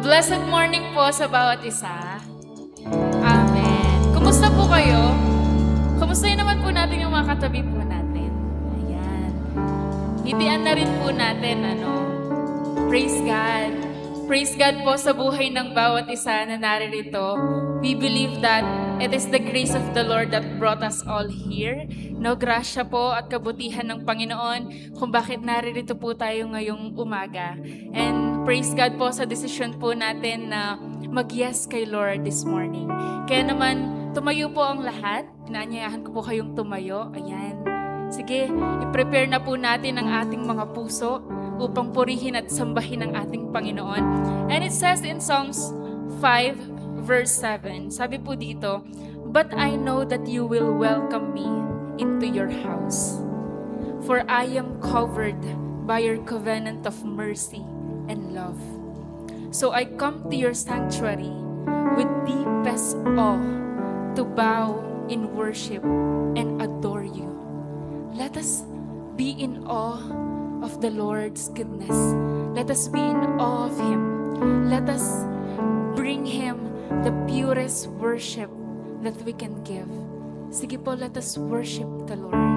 Blessed morning po sa bawat isa. Amen. Kumusta po kayo? Kumustahin naman po natin yung mga katabi po natin. Ayan. Ngitian na rin po natin, Praise God. Praise God po sa buhay ng bawat isa na naririto. We believe that it is the grace of the Lord that brought us all here. No, grasya po at kabutihan ng Panginoon kung bakit naririto po tayo ngayong umaga. And praise God po sa desisyon po natin na mag-yes kay Lord this morning. Kaya naman, tumayo po ang lahat. Inaanyayahan ko po kayong tumayo. Ayan. Sige, i-prepare na po natin ang ating mga puso upang purihin at sambahin ang ating Panginoon. And it says in Psalms 5 verse 7, sabi po dito, "But I know that you will welcome me into your house, for I am covered by your covenant of mercy and love. So I come to your sanctuary with deepest awe to bow in worship and adore you." Let us be in awe of the Lord's goodness. Let us be in awe of Him. Let us bring Him the purest worship that we can give. Sige po, let us worship the Lord.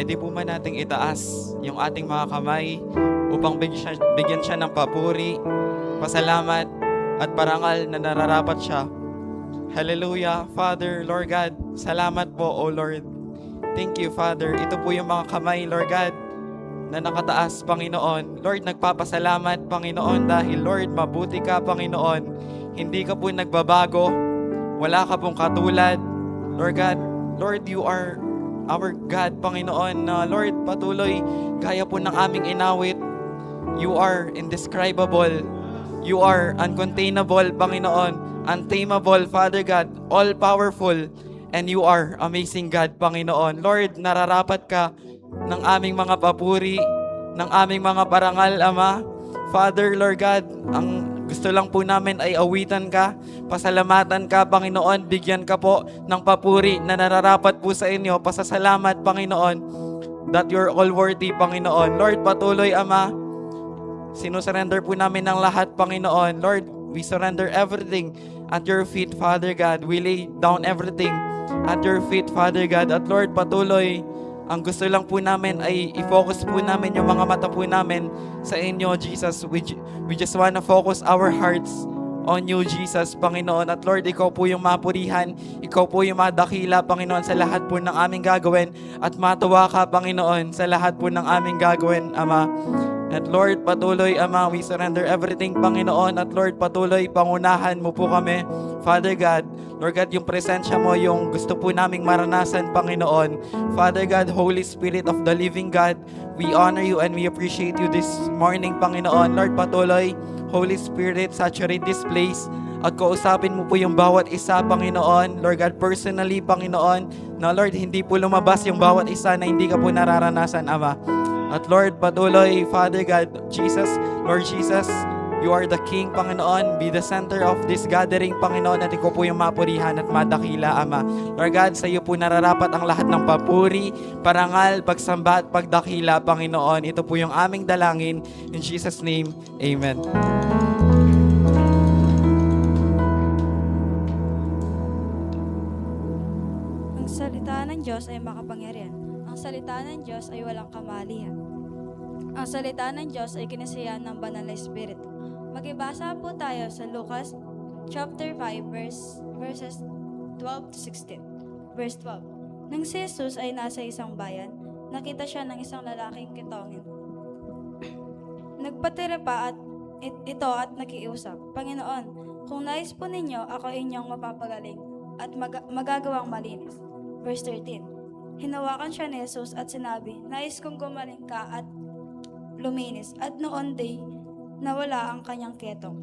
pwede po man nating itaas yung ating mga kamay upang bigyan siya ng papuri, pasalamat, at parangal na nararapat siya. Hallelujah, Father, Lord God, salamat po, O Lord. Thank you, Father. Ito po yung mga kamay, Lord God, na nakataas, Panginoon. Lord, nagpapasalamat, Panginoon, dahil Lord, mabuti ka, Panginoon. Hindi ka po nagbabago. Wala ka pong katulad. Lord God, Lord, you are our God, Panginoon. Lord, patuloy, gaya po ng aming inawit, you are indescribable. You are uncontainable, Panginoon. Untamable, Father God. All-powerful. And you are amazing God, Panginoon. Lord, nararapat ka ng aming mga papuri, ng aming mga parangal, Ama. Father, Lord God, ang gusto lang po namin ay awitan ka, pasalamatan ka, Panginoon, bigyan ka po ng papuri na nararapat po sa inyo, pasasalamat, Panginoon, that you're all worthy, Panginoon. Lord, patuloy, Ama, sinusurrender po namin ng lahat, Panginoon. Lord, we surrender everything at your feet, Father God. We lay down everything at your feet, Father God. At Lord, patuloy, ang gusto lang po namin ay i-focus po namin yung mga mata po namin sa inyo, Jesus. We just wanna focus our hearts on you, Jesus, Panginoon. At Lord, ikaw po yung mapurihan, ikaw po yung madakila, Panginoon, sa lahat po ng aming gagawin. At matuwa ka, Panginoon, sa lahat po ng aming gagawin, Ama. At Lord, patuloy, Ama, we surrender everything, Panginoon. At Lord, patuloy, pangunahan mo po kami, Father God. Lord God, yung presensya mo, yung gusto po naming maranasan, Panginoon. Father God, Holy Spirit of the living God, we honor you and we appreciate you this morning, Panginoon. Lord, patuloy, Holy Spirit, saturate this place at kausapin mo po yung bawat isa, Panginoon. Lord God, personally, Panginoon, na Lord, hindi po lumabas yung bawat isa na hindi ka po nararanasan, Ama. At Lord, patuloy, Father God, Jesus, Lord Jesus, you are the King, Panginoon. Be the center of this gathering, Panginoon, at ikaw po yung mapurihan at madakila, Ama. Lord God, sa iyo po nararapat ang lahat ng papuri, parangal, pagsamba at pagdakila, Panginoon. Ito po yung aming dalangin. In Jesus' name, Amen. Ang salita ng Diyos ay makapangyarihan. Ang salita ng Diyos ay walang kamalian. Ang salita ng Diyos ay kinasiyahan ng banal na Espiritu. Magibasa po tayo sa Lucas chapter 5 verses 12 to 16. Verse 12. Nang si Jesus ay nasa isang bayan, nakita siya ng isang lalaking kitongin. Nagpatira pa ito at nakiusap, Panginoon, kung nais po ninyo, ako inyong mapapagaling at magagawang malinis. Verse 13. Hinawakan siya ni Jesus at sinabi, nais kong gumaling ka at luminis. At noon day, nawala ang kanyang ketong.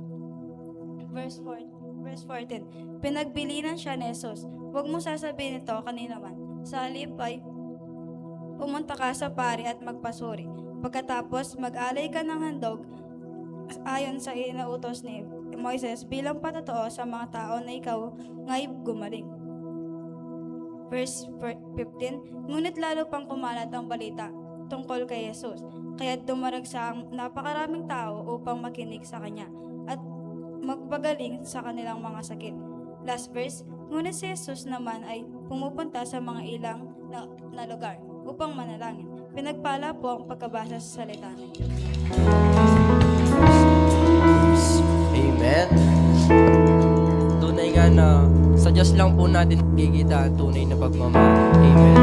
Verse 14. Pinagbilinan siya ni Jesus, huwag mo sasabihin ito kanina man. Sa halip ay, pumunta ka sa pari at magpasuri. Pagkatapos, mag-alay ka ng handog ayon sa inautos ni Moises bilang patotoo sa mga tao na ikaw nga'y gumaling. Verse 15, ngunit lalo pang kumalat ang balita tungkol kay Jesus, kaya dumaragsa ang napakaraming tao upang makinig sa kanya at magpagaling sa kanilang mga sakit. Last verse, ngunit si Jesus naman ay pumupunta sa mga ilang na lugar upang manalangin. Pinagpala po ang pagkabasa sa salita ng Diyos. Amen. Tunay nga na sa Diyos lang po natin makikita ang tunay na pagmamahal. Amen.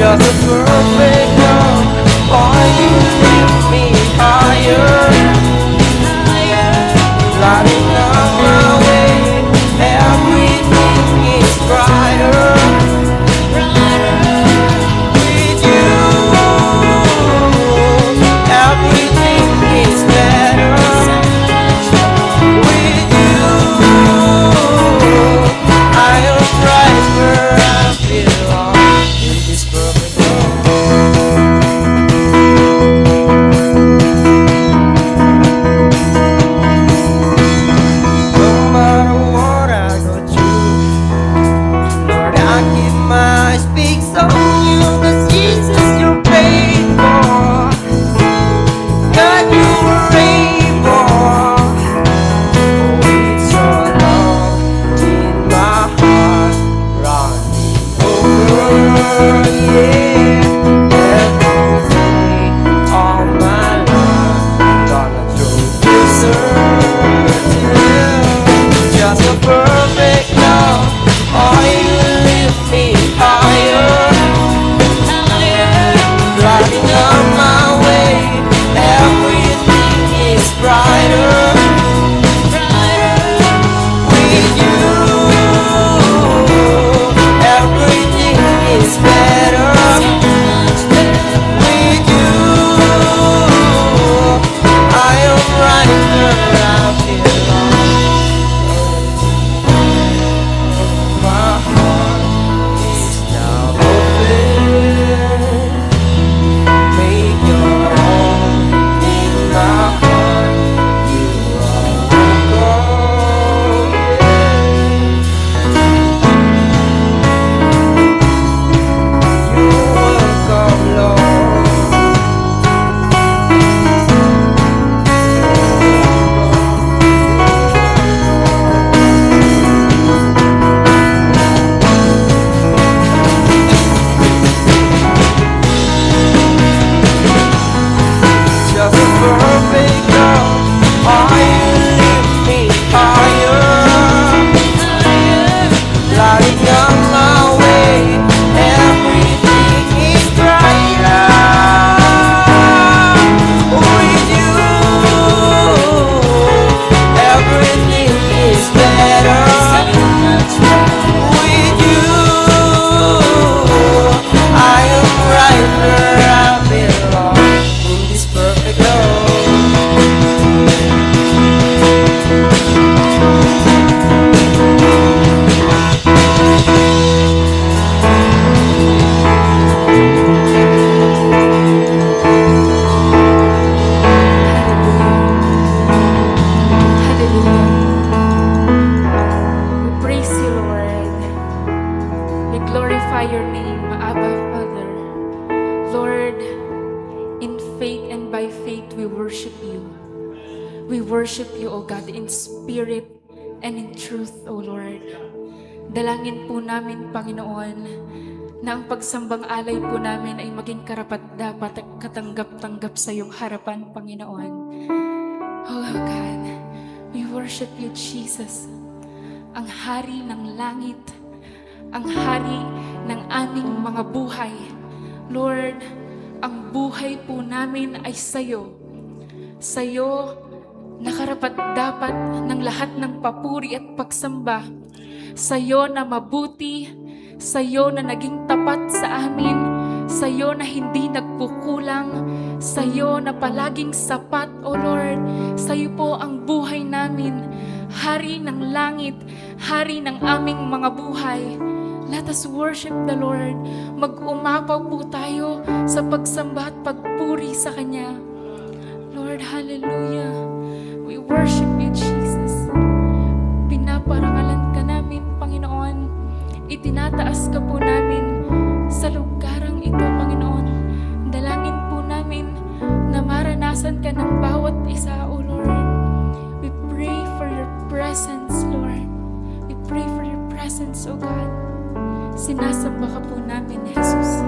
Just a perfect love. Oh, you lift me higher, lighting up my way. Everything is brighter. With you, everything is better. With you, I am right where I belong. In this perfect love. No matter what I go through, Lord, I keep my speaks on you, 'cause Jesus, you're faithful. God, you were able. Oh, it's your love in my heart, running over, yeah. Every day all my life, gonna throw deserts to you. Just a perfect love. Oh, you lift me higher, lighting up my way. Everything is brighter. With you, everything is better. With you, I am right where I belong. My heart is now open. Make your home in my heart. You are welcome. You're welcome, Lord. Just a perfect love. Oh, you lift me higher, lighting up my way. Everything is brighter. With you, everything is better. With you, I am right where I belong. In this perfect love. Hallelujah. We praise you, Lord. We glorify your name, Abba Father. Lord, in faith and by faith, we worship you. We worship you, O God, in spirit and in truth, O Lord. Dalangin po namin, Panginoon, na ang pagsambang alay po namin ay maging karapat-dapat at katanggap-tanggap sa iyong harapan, Panginoon. Oh God, we worship you, Jesus, ang hari ng langit, ang hari ng aming mga buhay. Lord, ang buhay po namin ay sa'yo. Sa'yo, nakarapat-dapat ng lahat ng papuri at pagsamba. Sa'yo na mabuti, sa'yo na naging tapat sa amin, sa'yo na hindi nagkukulang, sa'yo na palaging sapat, O Lord. Sa'yo po ang buhay namin, hari ng langit, hari ng aming mga buhay. Let us worship the Lord. Mag-umapaw po tayo sa pagsamba at pagpuri sa Kanya. Lord, hallelujah. We worship you, Jesus. Pinaparangalan ka namin, Panginoon. Itinataas ka po namin sa lugarang ito, Panginoon. Dalangin po namin na maranasan ka ng bawat isa, O Lord. We pray for your presence, Lord. We pray for your presence, O God. Sinasamba ka po namin, Jesus.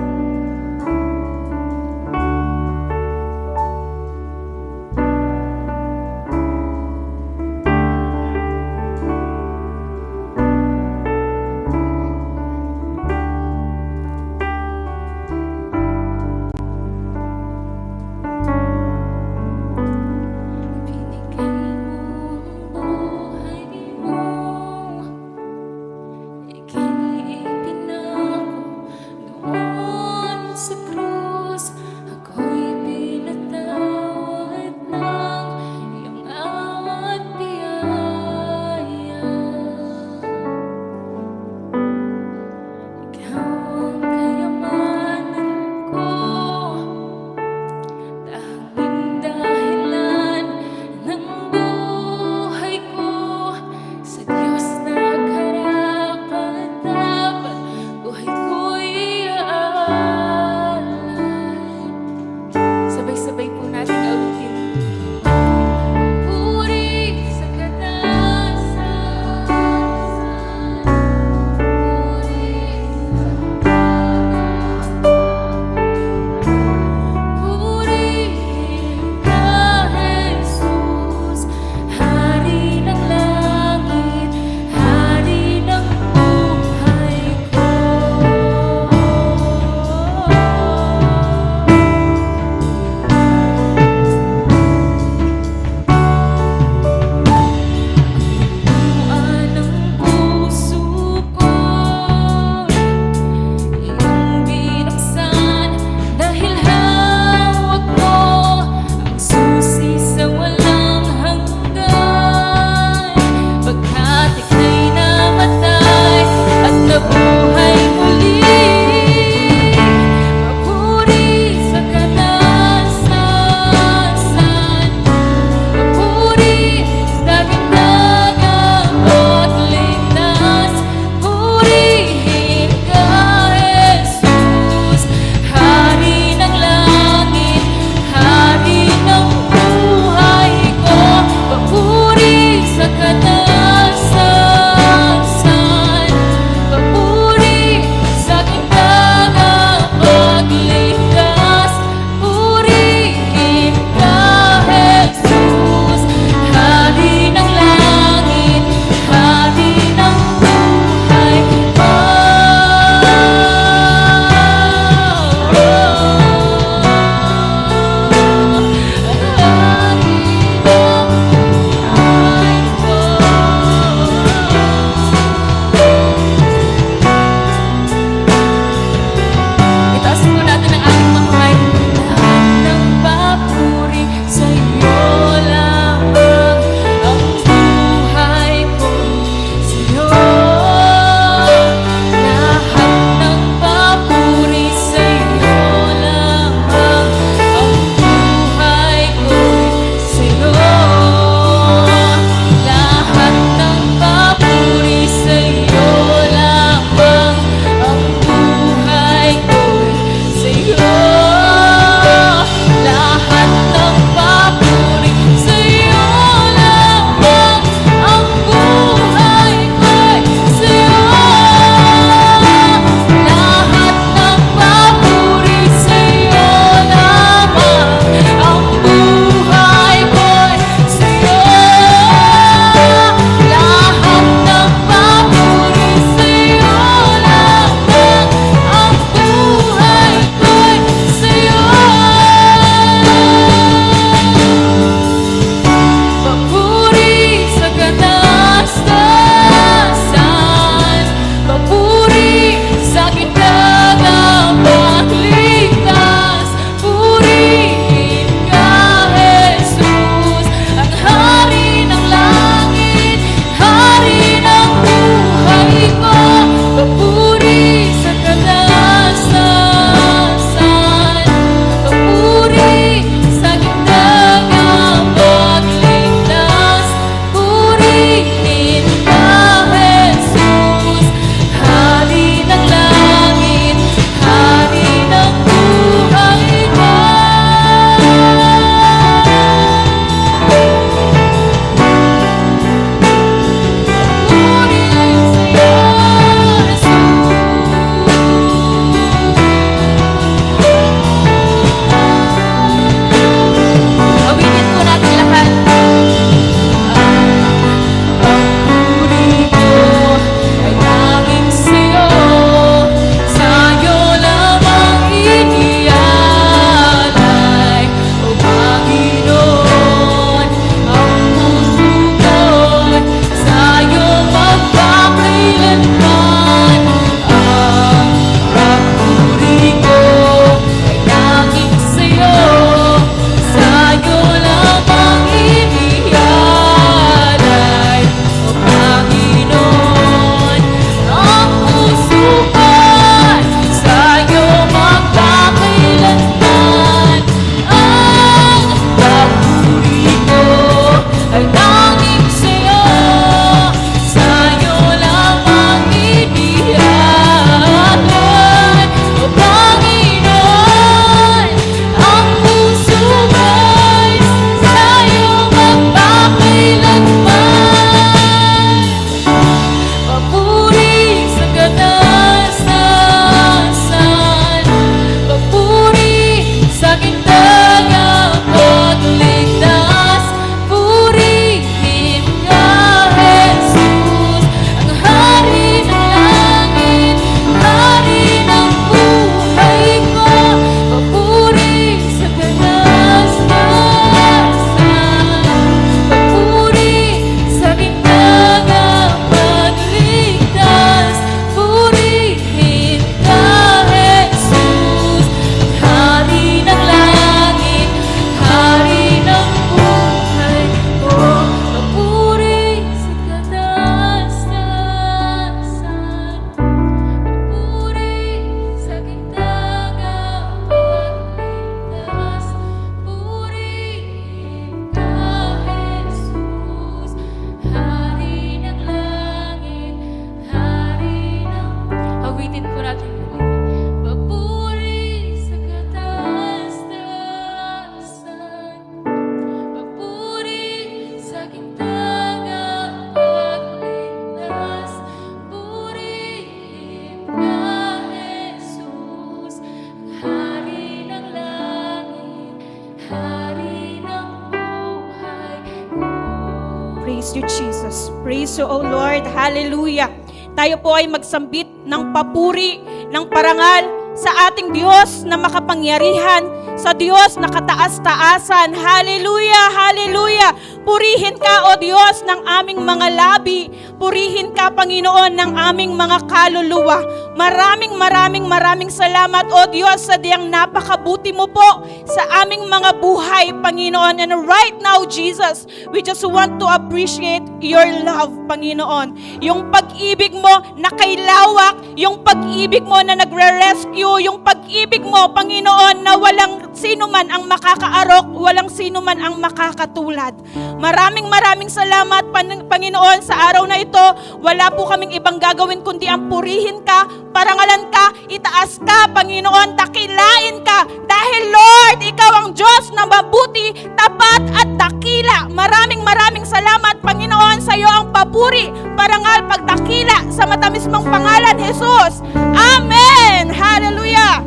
Praise you, Jesus. Praise you, O Lord. Hallelujah. Tayo po ay magsambit ng papuri, ng parangal sa ating Diyos na makapangyarihan, sa Diyos na kataas-taasan. Hallelujah, hallelujah. Purihin ka, O Diyos, ng aming mga labi. Purihin ka, Panginoon, ng aming mga kaluluwa. Maraming salamat, O Diyos, sa diyang napakabuti mo po sa aming mga buhay, Panginoon. And right now, Jesus, we just want to appreciate your love, Panginoon. Yung pag-ibig mo na kailawak, yung pag-ibig mo na nagre-rescue, yung pag-ibig mo, Panginoon, na walang sino man ang makakaarok, walang sino man ang makakatulad. Maraming salamat, Panginoon, sa araw na ito. Wala po kaming ibang gagawin kundi ang purihin ka, parangalan ka, itaas ka, Panginoon, dakilain ka. Dahil, Lord, ikaw ang Diyos na mabuti, tapat at dakila. Maraming salamat, Panginoon, sa iyo ang papuri, parangal, pagdakila sa matamis mong pangalan, Jesus. Amen! Hallelujah!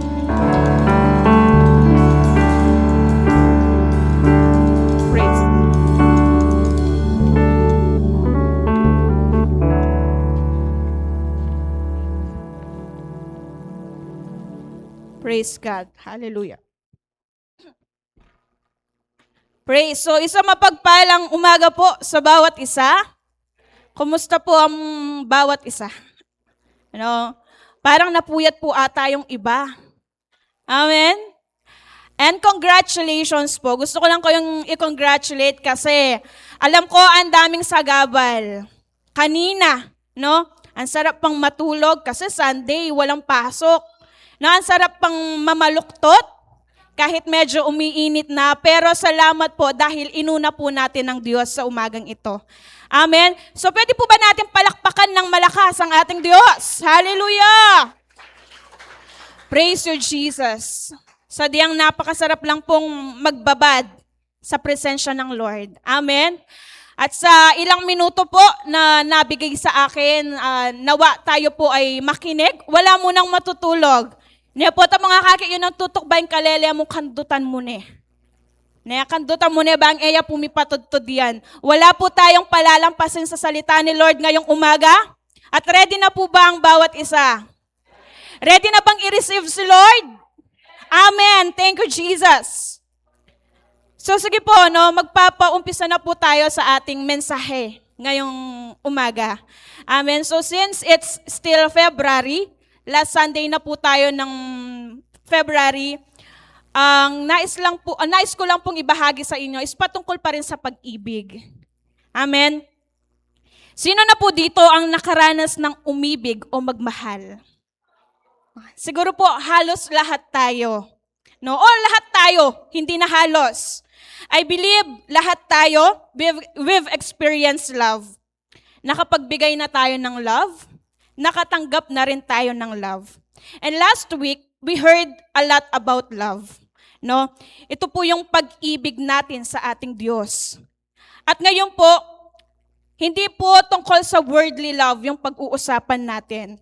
Praise. Praise God. Hallelujah. Praise. So, isang mapagpalang umaga po sa bawat isa. Kumusta po ang bawat isa? Parang napuyat po ata yung iba. Amen? And congratulations po. Gusto ko lang kayong i-congratulate kasi alam ko ang daming sagabal. Kanina, ang sarap pang matulog kasi Sunday, walang pasok. Ang sarap pang mamaluktot kahit medyo umiinit na. Pero salamat po dahil inuna po natin ng Diyos sa umagang ito. Amen? So pwede po ba natin palakpakan ng malakas ang ating Diyos? Hallelujah! Praise you, Jesus. Sadyang napakasarap lang pong magbabad sa presensya ng Lord. Amen? At sa ilang minuto po na nabigay sa akin, nawa tayo po ay makinig. Wala mo nang matutulog. Niya po ta mga kaki, yun ang tutok ba yung kalele mo, kandutan mo ne. Niya kandutan mo ne ba ang eya pumipatudtod yan. Wala po tayong palalampasin sa salita ni Lord ngayong umaga. At ready na po ba ang bawat isa? Ready na bang i-receive si Lord? Amen. Thank you, Jesus. So sige po, magpapaumpisa na po tayo sa ating mensahe ngayong umaga. Amen. So since it's still February, last Sunday na po tayo ng February, nais ko lang pong ibahagi sa inyo is patungkol pa rin sa pag-ibig. Amen. Sino na po dito ang nakaranas ng umibig o magmahal? Siguro po halos lahat tayo. O lahat tayo, hindi na halos. I believe lahat tayo, we've experienced love. Nakapagbigay na tayo ng love, nakatanggap na rin tayo ng love. And last week, we heard a lot about love. Ito po yung pag-ibig natin sa ating Diyos. At ngayon po, hindi po tungkol sa worldly love yung pag-uusapan natin.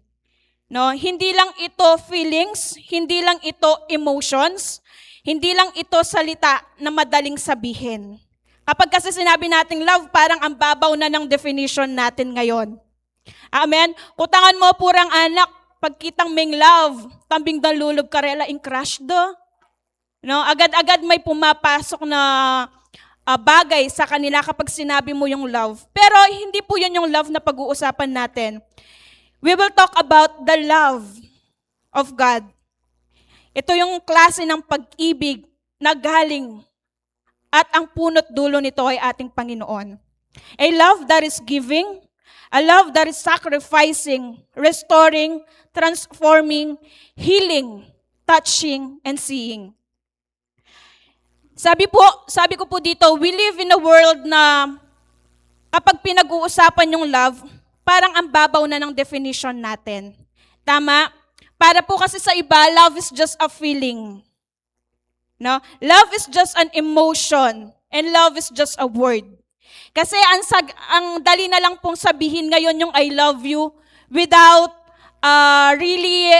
Hindi lang ito feelings, hindi lang ito emotions, hindi lang ito salita na madaling sabihin. Kapag kasi sinabi nating love, parang ang babaw na ng definition natin ngayon. Amen? Kutangan mo purang anak, pagkitang ming love, tambing dalulog karela in crush do. Agad-agad may pumapasok na bagay sa kanila kapag sinabi mo yung love. Pero hindi po yun yung love na pag-uusapan natin. We will talk about the love of God. Ito yung klase ng pag-ibig na galing at ang punot dulo nito ay ating Panginoon. A love that is giving, a love that is sacrificing, restoring, transforming, healing, touching, and seeing. Sabi ko po dito, we live in a world na kapag pinag-uusapan yung love, parang ang babaw na ng definition natin. Tama? Para po kasi sa iba, love is just a feeling. Love is just an emotion. And love is just a word. Kasi ang dali na lang pong sabihin ngayon yung I love you without really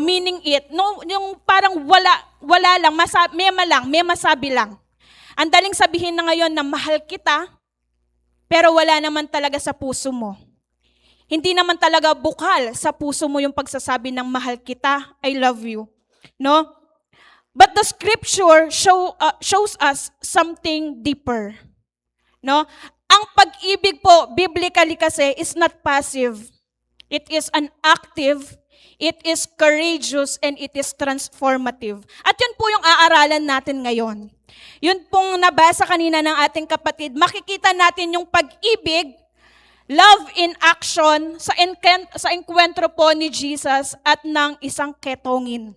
meaning it. Yung parang wala lang, may masabi lang. Ang daling sabihin na ngayon na mahal kita, pero wala naman talaga sa puso mo. Hindi naman talaga bukal sa puso mo yung pagsasabi ng mahal kita, I love you. No? But the scripture shows us something deeper. No? Ang pag-ibig po, biblically kasi, is not passive. It is an active, it is courageous, and it is transformative. At yun po yung aaralan natin ngayon. Yun pong nabasa kanina ng ating kapatid, makikita natin yung pag-ibig, love in action sa enkwentro po ni Jesus at ng isang ketongin.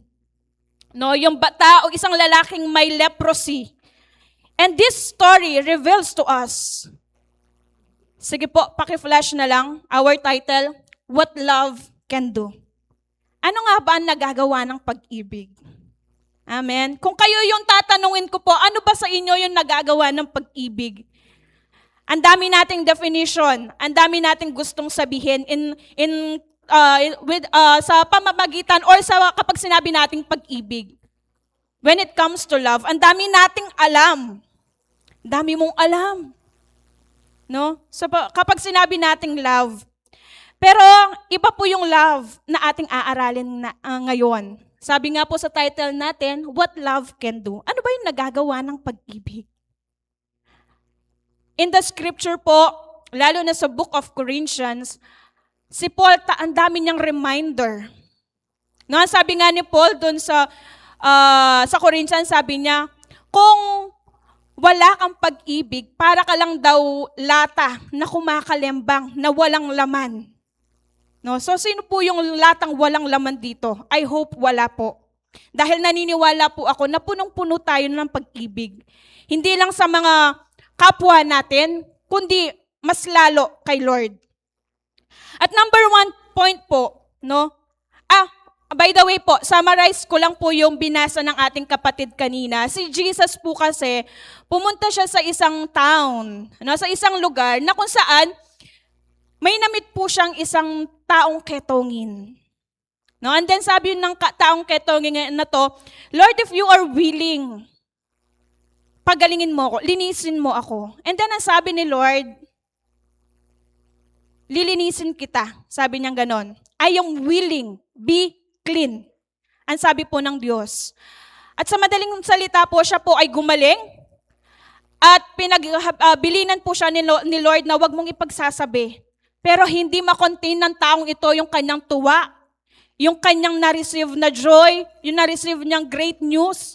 No, yung bata o isang lalaking may leprosy. And this story reveals to us. Sige po, paki-flash na lang our title, What Love Can Do. Ano nga ba ang nagagawa ng pag-ibig? Amen. Kung kayo yung tatanungin ko po, ano ba sa inyo yung nagagawa ng pag-ibig? Ang dami nating definition, ang dami nating gustong sabihin sa pamamagitan or sa kapag sinabi nating pag-ibig. When it comes to love, ang dami nating alam. Dami mong alam. No? So, kapag sinabi nating love, pero iba po yung love na ating aaralin ngayon. Sabi nga po sa title natin, What Love Can Do. Ano ba yung nagagawa ng pag-ibig? In the scripture po, lalo na sa book of Corinthians, si Paul, ang dami niyang reminder. No, sabi nga ni Paul doon sa Corinthians, sabi niya, kung wala kang pag-ibig, para ka lang daw lata na kumakalembang, na walang laman. No, so sino po yung latang walang laman dito? I hope wala po. Dahil naniniwala po ako na punong-puno tayo ng pag-ibig. Hindi lang sa mga kapwa natin, kundi mas lalo kay Lord. At number 1 point po, no? By the way po, summarize ko lang po yung binasa ng ating kapatid kanina. Si Jesus po kasi, pumunta siya sa isang town, no? Sa isang lugar na kung saan may namit po siyang isang taong ketongin. No? And then sabi ng taong ketongin na to, Lord, if you are willing, pagalingin mo ako, linisin mo ako. And then ang sabi ni Lord, lilinisin kita. Sabi niya ganon. I am willing, be clean. Ang sabi po ng Diyos. At sa madaling salita po, siya po ay gumaling at bilinan po siya ni Lord na wag mong ipagsasabi. Pero hindi makontain ng taong ito yung kanyang tuwa, yung kanyang na-receive na joy, yung na-receive niyang great news.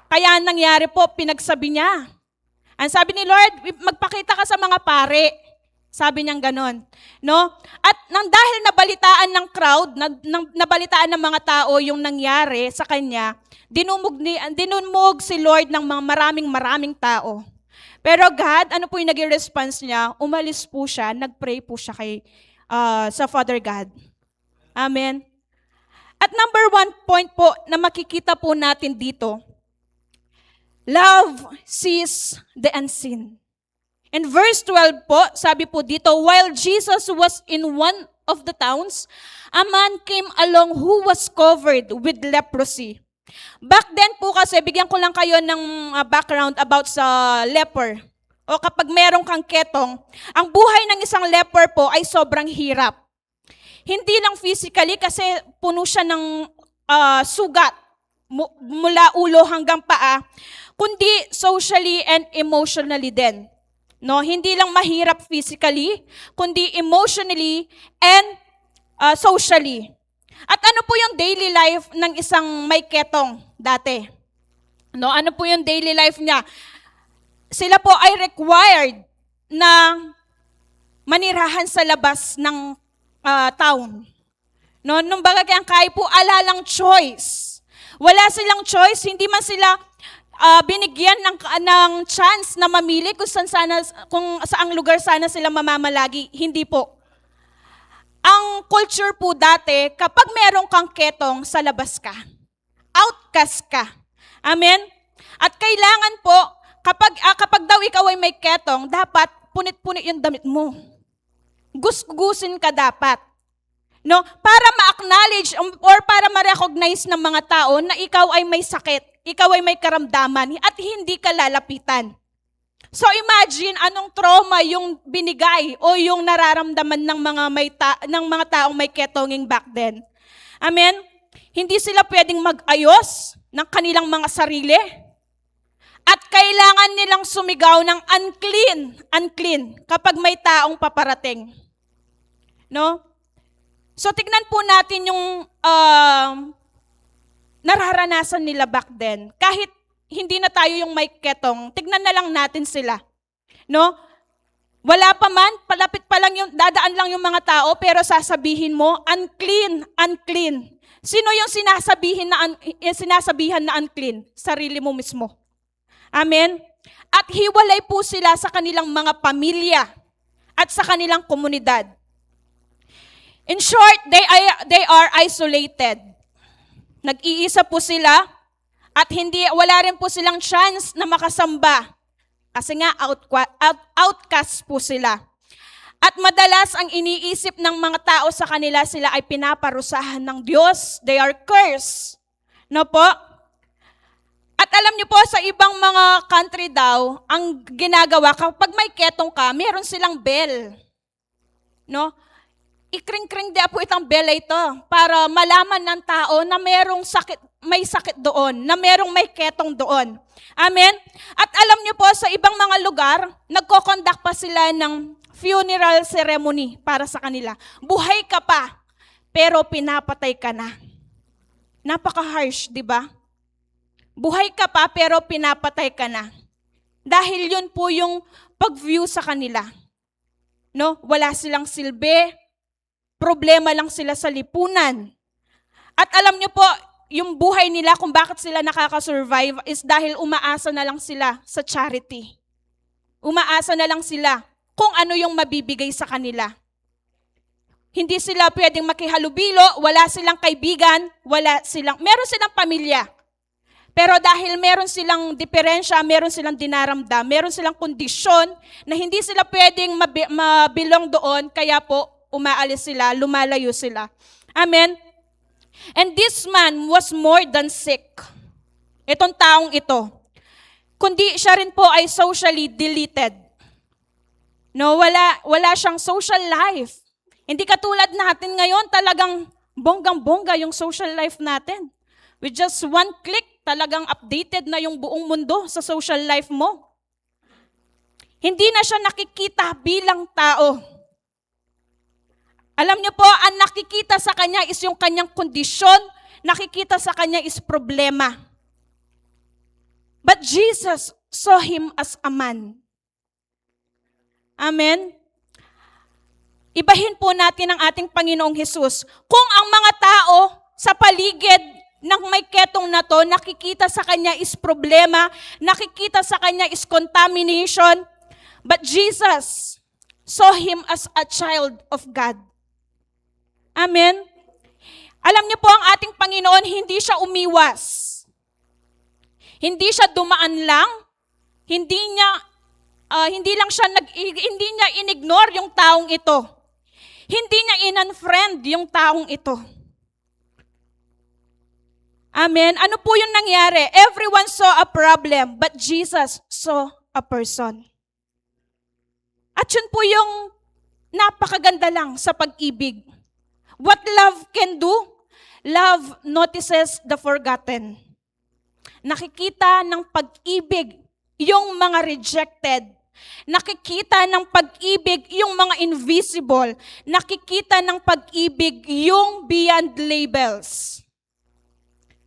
Kaya nangyari po, pinagsabi niya. Ang sabi ni Lord, magpakita ka sa mga pare. Sabi niyang ganon. No? At dahil nabalitaan ng crowd, nabalitaan ng mga tao yung nangyari sa kanya, dinumog si Lord ng mga maraming tao. Pero God, ano po yung naging response niya? Umalis po siya, nag-pray po siya sa Father God. Amen. At number 1 point po na makikita po natin dito, love sees the unseen. In verse 12 po, sabi po dito, while Jesus was in one of the towns, a man came along who was covered with leprosy. Back then po kasi, bigyan ko lang kayo ng background about sa leper. O kapag meron kang ketong, ang buhay ng isang leper po ay sobrang hirap. Hindi lang physically kasi puno siya ng sugat mula ulo hanggang paa, kundi socially and emotionally din. No, hindi lang mahirap physically, kundi emotionally and socially. At ano po yung daily life ng isang may ketong dati? No, ano po yung daily life niya? Sila po ay required na manirahan sa labas ng town. No, nung baga kaya po alalang choice. Wala silang choice, hindi man sila binigyan ng chance na mamili kung saang lugar sana sila mamamalagi. Hindi po. Ang culture po dati, kapag meron kang ketong, sa labas ka. Outcast ka. Amen? At kailangan po, kapag daw ikaw ay may ketong, dapat punit-punit yung damit mo. Gusgusin ka dapat. No? Para ma-acknowledge or para ma-recognize ng mga tao na ikaw ay may sakit, ikaw ay may karamdaman, at hindi ka lalapitan. So imagine anong trauma yung binigay o yung nararamdaman ng ng mga taong may ketonging back then. Amen? Hindi sila pwedeng mag-ayos ng kanilang mga sarili. At kailangan nilang sumigaw ng unclean kapag may taong paparating. No? So tignan po natin yung nararanasan nila back then. Kahit hindi na tayo yung may ketong, tignan na lang natin sila. No? Wala pa man, palapit pa lang yung, dadaan lang yung mga tao, pero sasabihin mo, unclean. Sino yung sinasabihan na unclean? Sarili mo mismo. Amen? At hiwalay po sila sa kanilang mga pamilya at sa kanilang komunidad. In short, they are isolated. Nag-iisa po sila at wala rin po silang chance na makasamba. Kasi nga outcast po sila. At madalas ang iniisip ng mga tao sa kanila, sila ay pinaparusahan ng Diyos. They are cursed. No po? At alam niyo po, sa ibang mga country daw, ang ginagawa, kapag may ketong ka, meron silang bell. No? Ikring-kring dia po itang bell ito para malaman ng tao na may sakit doon, na merong may ketong doon. Amen? At alam niyo po, sa ibang mga lugar, nagko-conduct pa sila ng funeral ceremony para sa kanila. Buhay ka pa, pero pinapatay ka na. Napaka-harsh, di ba? Buhay ka pa, pero pinapatay ka na. Dahil yun po yung pag-view sa kanila. No? Wala silang silbi, problema lang sila sa lipunan. At alam niyo po, yung buhay nila kung bakit sila nakaka-survive is dahil umaasa na lang sila sa charity. Umaasa na lang sila kung ano yung mabibigay sa kanila. Hindi sila pwedeng makihalubilo, wala silang kaibigan, meron silang pamilya. Pero dahil meron silang diferensya, meron silang dinaramdam, meron silang kondisyon na hindi sila pwedeng mabilong doon, kaya po umaalis sila, lumalayo sila. Amen? And this man was more than sick. Itong taong ito. Kundi siya rin po ay socially deleted. No, wala siyang social life. Hindi katulad natin ngayon, talagang bonggang-bongga yung social life natin. With just one click, talagang updated na yung buong mundo sa social life mo. Hindi na siya nakikita bilang tao. Alam niyo po, ang nakikita sa kanya is yung kanyang kondisyon, nakikita sa kanya is problema. But Jesus saw him as a man. Amen? Ibahin po natin ang ating Panginoong Hesus. Kung ang mga tao sa paligid ng may ketong na to, nakikita sa kanya is problema, nakikita sa kanya is contamination, but Jesus saw him as a child of God. Amen? Alam niyo po, ang ating Panginoon, hindi siya umiwas. Hindi siya dumaan lang. Hindi niya inignore yung taong ito. Hindi niya in-unfriend yung taong ito. Amen? Ano po yung nangyari? Everyone saw a problem, but Jesus saw a person. At yun po yung napakaganda lang sa pag-ibig. What love can do? Love notices the forgotten. Nakikita ng pag-ibig yung mga rejected. Nakikita ng pag-ibig yung mga invisible. Nakikita ng pag-ibig yung beyond labels.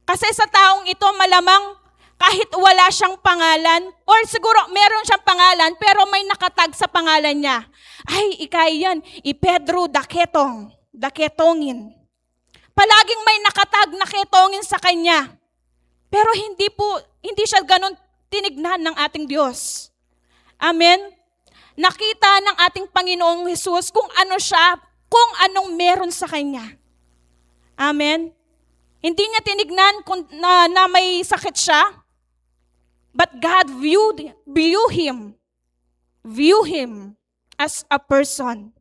Kasi sa taong ito, malamang kahit wala siyang pangalan, or siguro meron siyang pangalan, pero may nakatag sa pangalan niya. Ay, ikay yan, Pedro Daketongin. Palaging may nakatag na ketongin sa kanya. Pero hindi siya ganun tinignan ng ating Diyos. Amen? Nakita ng ating Panginoong Hesus kung ano siya, kung anong meron sa kanya. Amen? Hindi niya tinignan na may sakit siya, but God view him as a person.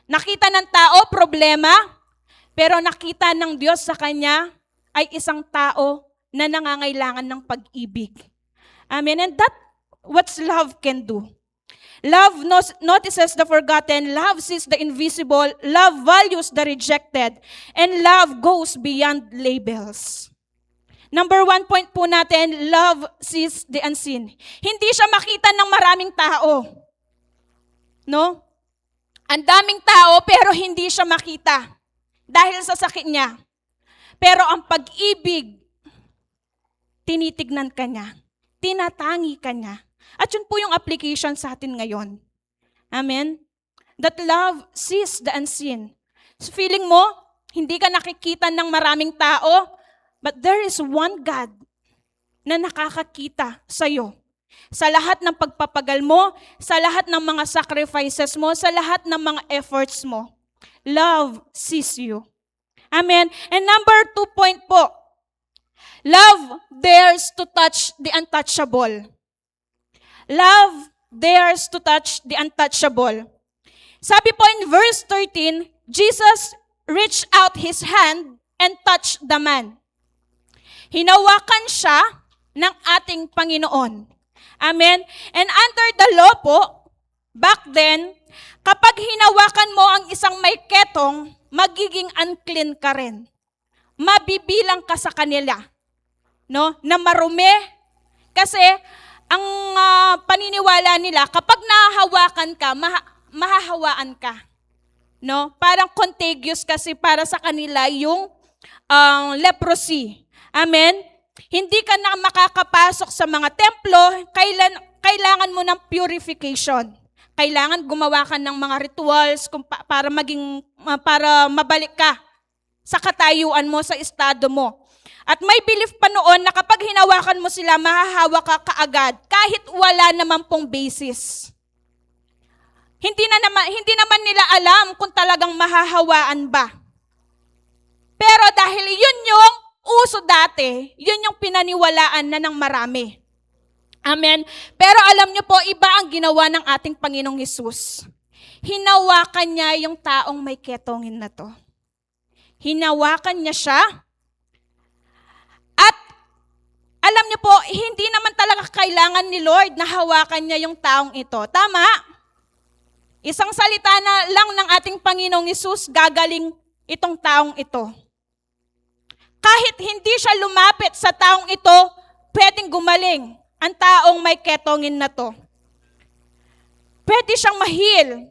Nakita ng tao, problema, pero nakita ng Diyos sa kanya ay isang tao na nangangailangan ng pag-ibig. Amen. And that what love can do. Love notices the forgotten, love sees the invisible, love values the rejected, and love goes beyond labels. Number 1 point po natin, love sees the unseen. Hindi siya makita ng maraming tao. No? Ang daming tao pero hindi siya makita dahil sa sakit niya. Pero ang pag-ibig, tinitignan ka niya, tinatangi ka niya. At yun po yung application sa atin ngayon. Amen? That love sees the unseen. So feeling mo, hindi ka nakikita ng maraming tao, but there is one God na nakakakita sa'yo. Sa lahat ng pagpapagal mo, sa lahat ng mga sacrifices mo, sa lahat ng mga efforts mo. Love sees you. Amen? And number 2 point po, love dares to touch the untouchable. Love dares to touch the untouchable. Sabi po in verse 13, Jesus reached out His hand and touched the man. Hinawakan siya ng ating Panginoon. Amen? And under the law po, back then, kapag hinawakan mo ang isang may ketong, magiging unclean ka rin. Mabibilang ka sa kanila. No? Na marumi. Kasi, ang paniniwala nila, kapag nahahawakan ka, mahahawaan ka. No? Parang contagious kasi para sa kanila yung leprosy. Amen? Hindi ka na makakapasok sa mga templo, kailangan mo ng purification. Kailangan gumawa ka ng mga rituals para mabalik ka sa katayuan mo, sa estado mo. At may belief pa noon na kapag hinawakan mo sila, mahahawa ka kaagad, kahit wala naman pong basis. Hindi naman nila alam kung talagang mahahawaan ba. Pero dahil yun yung uso dati, yun yung pinaniwalaan na ng marami. Amen? Pero alam niyo po, iba ang ginawa ng ating Panginoong Hesus. Hinawakan niya yung taong may ketongin na to. Hinawakan niya siya. At alam niyo po, hindi naman talaga kailangan ni Lord na hawakan niya yung taong ito. Tama? Isang salita na lang ng ating Panginoong Hesus, gagaling itong taong ito. Kahit hindi siya lumapit sa taong ito, pwedeng gumaling ang taong may ketongin na to. Pwede siyang mahil.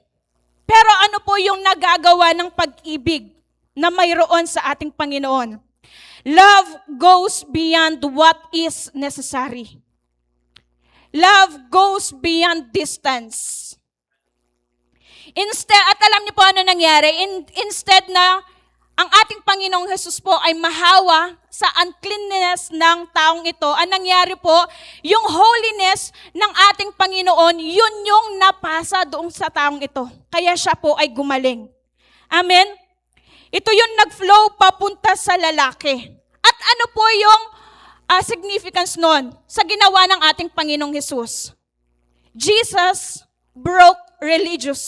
Pero ano po yung nagagawa ng pag-ibig na mayroon sa ating Panginoon? Love goes beyond what is necessary. Love goes beyond distance. Instead, at alam niyo po ano nangyari? Instead na ang ating Panginoong Hesus po ay mahawa sa uncleanness ng taong ito, ang nangyari po, yung holiness ng ating Panginoon, yun yung napasa doon sa taong ito. Kaya siya po ay gumaling. Amen? Ito yung nag-flow papunta sa lalaki. At ano po yung significance nun sa ginawa ng ating Panginoong Hesus? Jesus broke religion.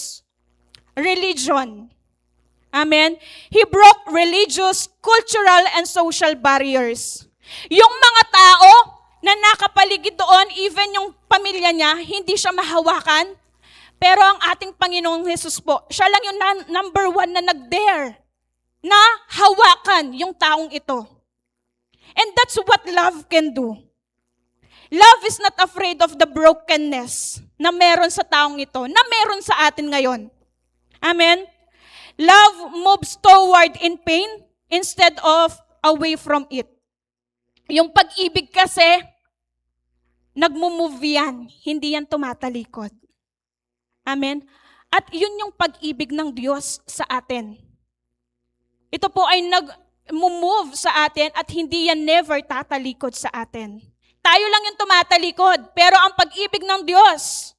Amen? He broke religious, cultural, and social barriers. Yung mga tao na nakapaligid doon, even yung pamilya niya, hindi siya mahawakan. Pero ang ating Panginoong Hesus po, siya lang yung number 1 na nag-dare na hawakan yung taong ito. And that's what love can do. Love is not afraid of the brokenness na meron sa taong ito, na meron sa atin ngayon. Amen? Love moves toward in pain instead of away from it. Yung pag-ibig kasi, nagmumove yan, hindi yan tumatalikod. Amen? At yun yung pag-ibig ng Diyos sa atin. Ito po ay nag-move sa atin at hindi yan never tatalikod sa atin. Tayo lang yung tumatalikod, pero ang pag-ibig ng Diyos,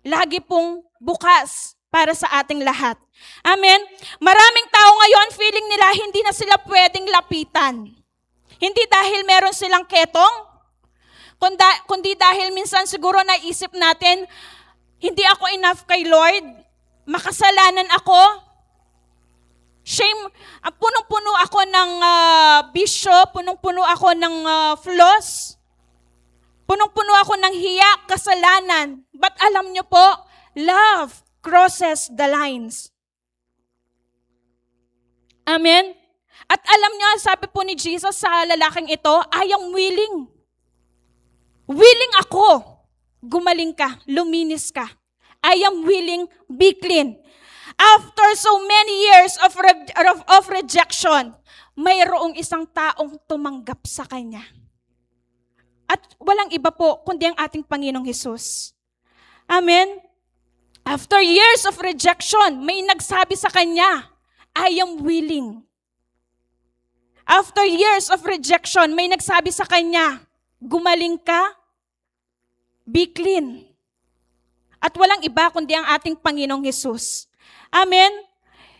lagi pong bukas para sa ating lahat. Amen? Maraming tao ngayon, feeling nila hindi na sila pwedeng lapitan. Hindi dahil meron silang ketong, kundi dahil minsan siguro naisip natin, hindi ako enough kay Lord, makasalanan ako, shame, punong-puno ako ng bisyo, punong-puno ako ng flaws. Punong-puno ako ng hiya, kasalanan. But alam niyo po, love crosses the lines. Amen? At alam niyo, sabi po ni Jesus sa lalaking ito, I am willing. Willing ako. Gumaling ka, luminis ka. I am willing, be clean. After so many years of rejection, mayroong isang taong tumanggap sa kanya. At walang iba po, kundi ang ating Panginoong Hesus. Amen? After years of rejection, may nagsabi sa kanya, I am willing. After years of rejection, may nagsabi sa kanya, gumaling ka, be clean. At walang iba kundi ang ating Panginoong Hesus. Amen?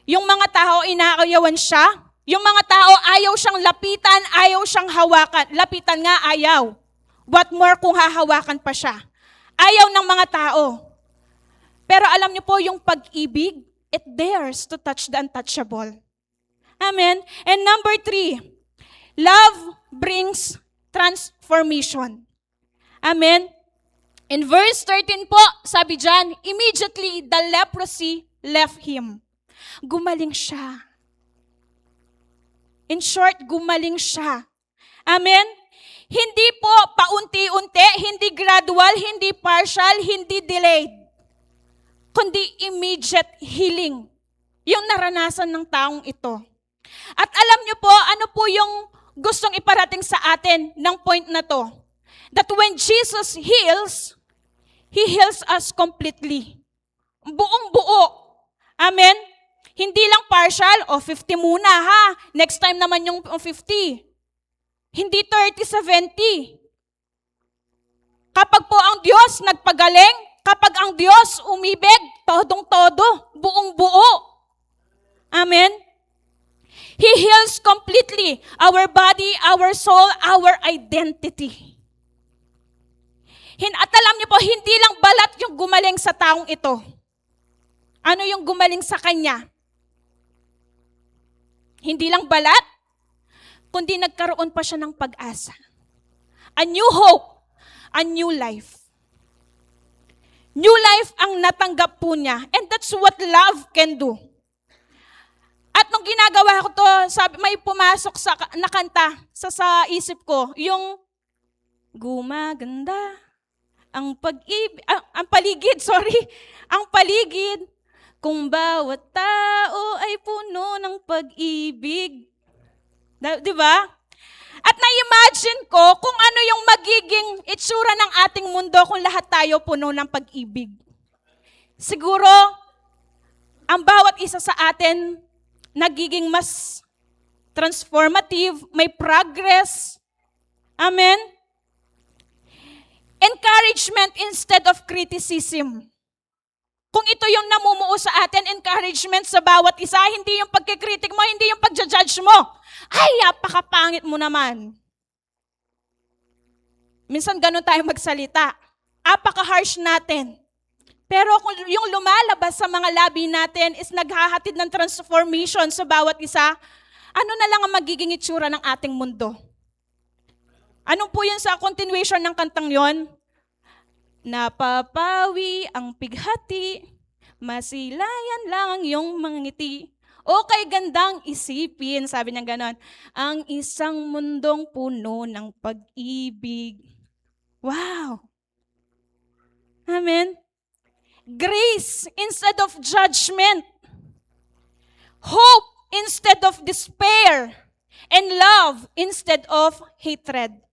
Yung mga tao, inaayawan siya. Yung mga tao, ayaw siyang lapitan, ayaw siyang hawakan. Lapitan nga, ayaw. What more kung hahawakan pa siya? Ayaw ng mga tao. Pero alam niyo po, yung pag-ibig, it dares to touch the untouchable. Amen? And number 3, love brings transformation. Amen? In verse 13 po, sabi dyan, immediately the leprosy left him. Gumaling siya. In short, gumaling siya. Amen? Hindi po paunti-unti, hindi gradual, hindi partial, hindi delayed. Kundi immediate healing. Yung naranasan ng taong ito. At alam niyo po, ano po yung gustong iparating sa atin ng point na to? That when Jesus heals, He heals us completely. Buong buo. Amen? Hindi lang partial, 50 muna ha. Next time naman yung 50. Hindi 30-70. Kapag po ang Diyos nagpagaling, kapag ang Diyos umibig, todong-todo, buong buo. Amen? He heals completely our body, our soul, our identity. At alam niyo po, hindi lang balat yung gumaling sa taong ito. Ano yung gumaling sa kanya? Hindi lang balat, kundi nagkaroon pa siya ng pag-asa. A new hope, a new life. New life ang natanggap po niya. And that's what love can do. At nung ginagawa ko to, sabi, may pumasok sa nakanta sa isip ko, yung gumaganda ang pag-ibig, ang paligid, ang paligid, kung bawat tao ay puno ng pag-ibig. Di ba? At na-imagine ko kung ano yung magiging itsura ng ating mundo kung lahat tayo puno ng pag-ibig. Siguro, ang bawat isa sa atin nagiging mas transformative, may progress. Amen? Encouragement instead of criticism. Kung ito yung namumuo sa atin, encouragement sa bawat isa, hindi yung pagkikritik mo, hindi yung pagja-judge mo. Ay, apakapangit mo naman. Minsan ganun tayo magsalita. Apaka-harsh natin. Pero kung yung lumalabas sa mga labi natin is naghahatid ng transformation sa bawat isa, ano na lang ang magiging itsura ng ating mundo? Ano po yun sa continuation ng kantang yon? Napapawi ang pighati, masilayan lang ang iyong mga ngiti. O kay gandang isipin, sabi niya ganon, ang isang mundong puno ng pag-ibig. Wow! Amen? Grace instead of judgment. Hope instead of despair. And love instead of hatred.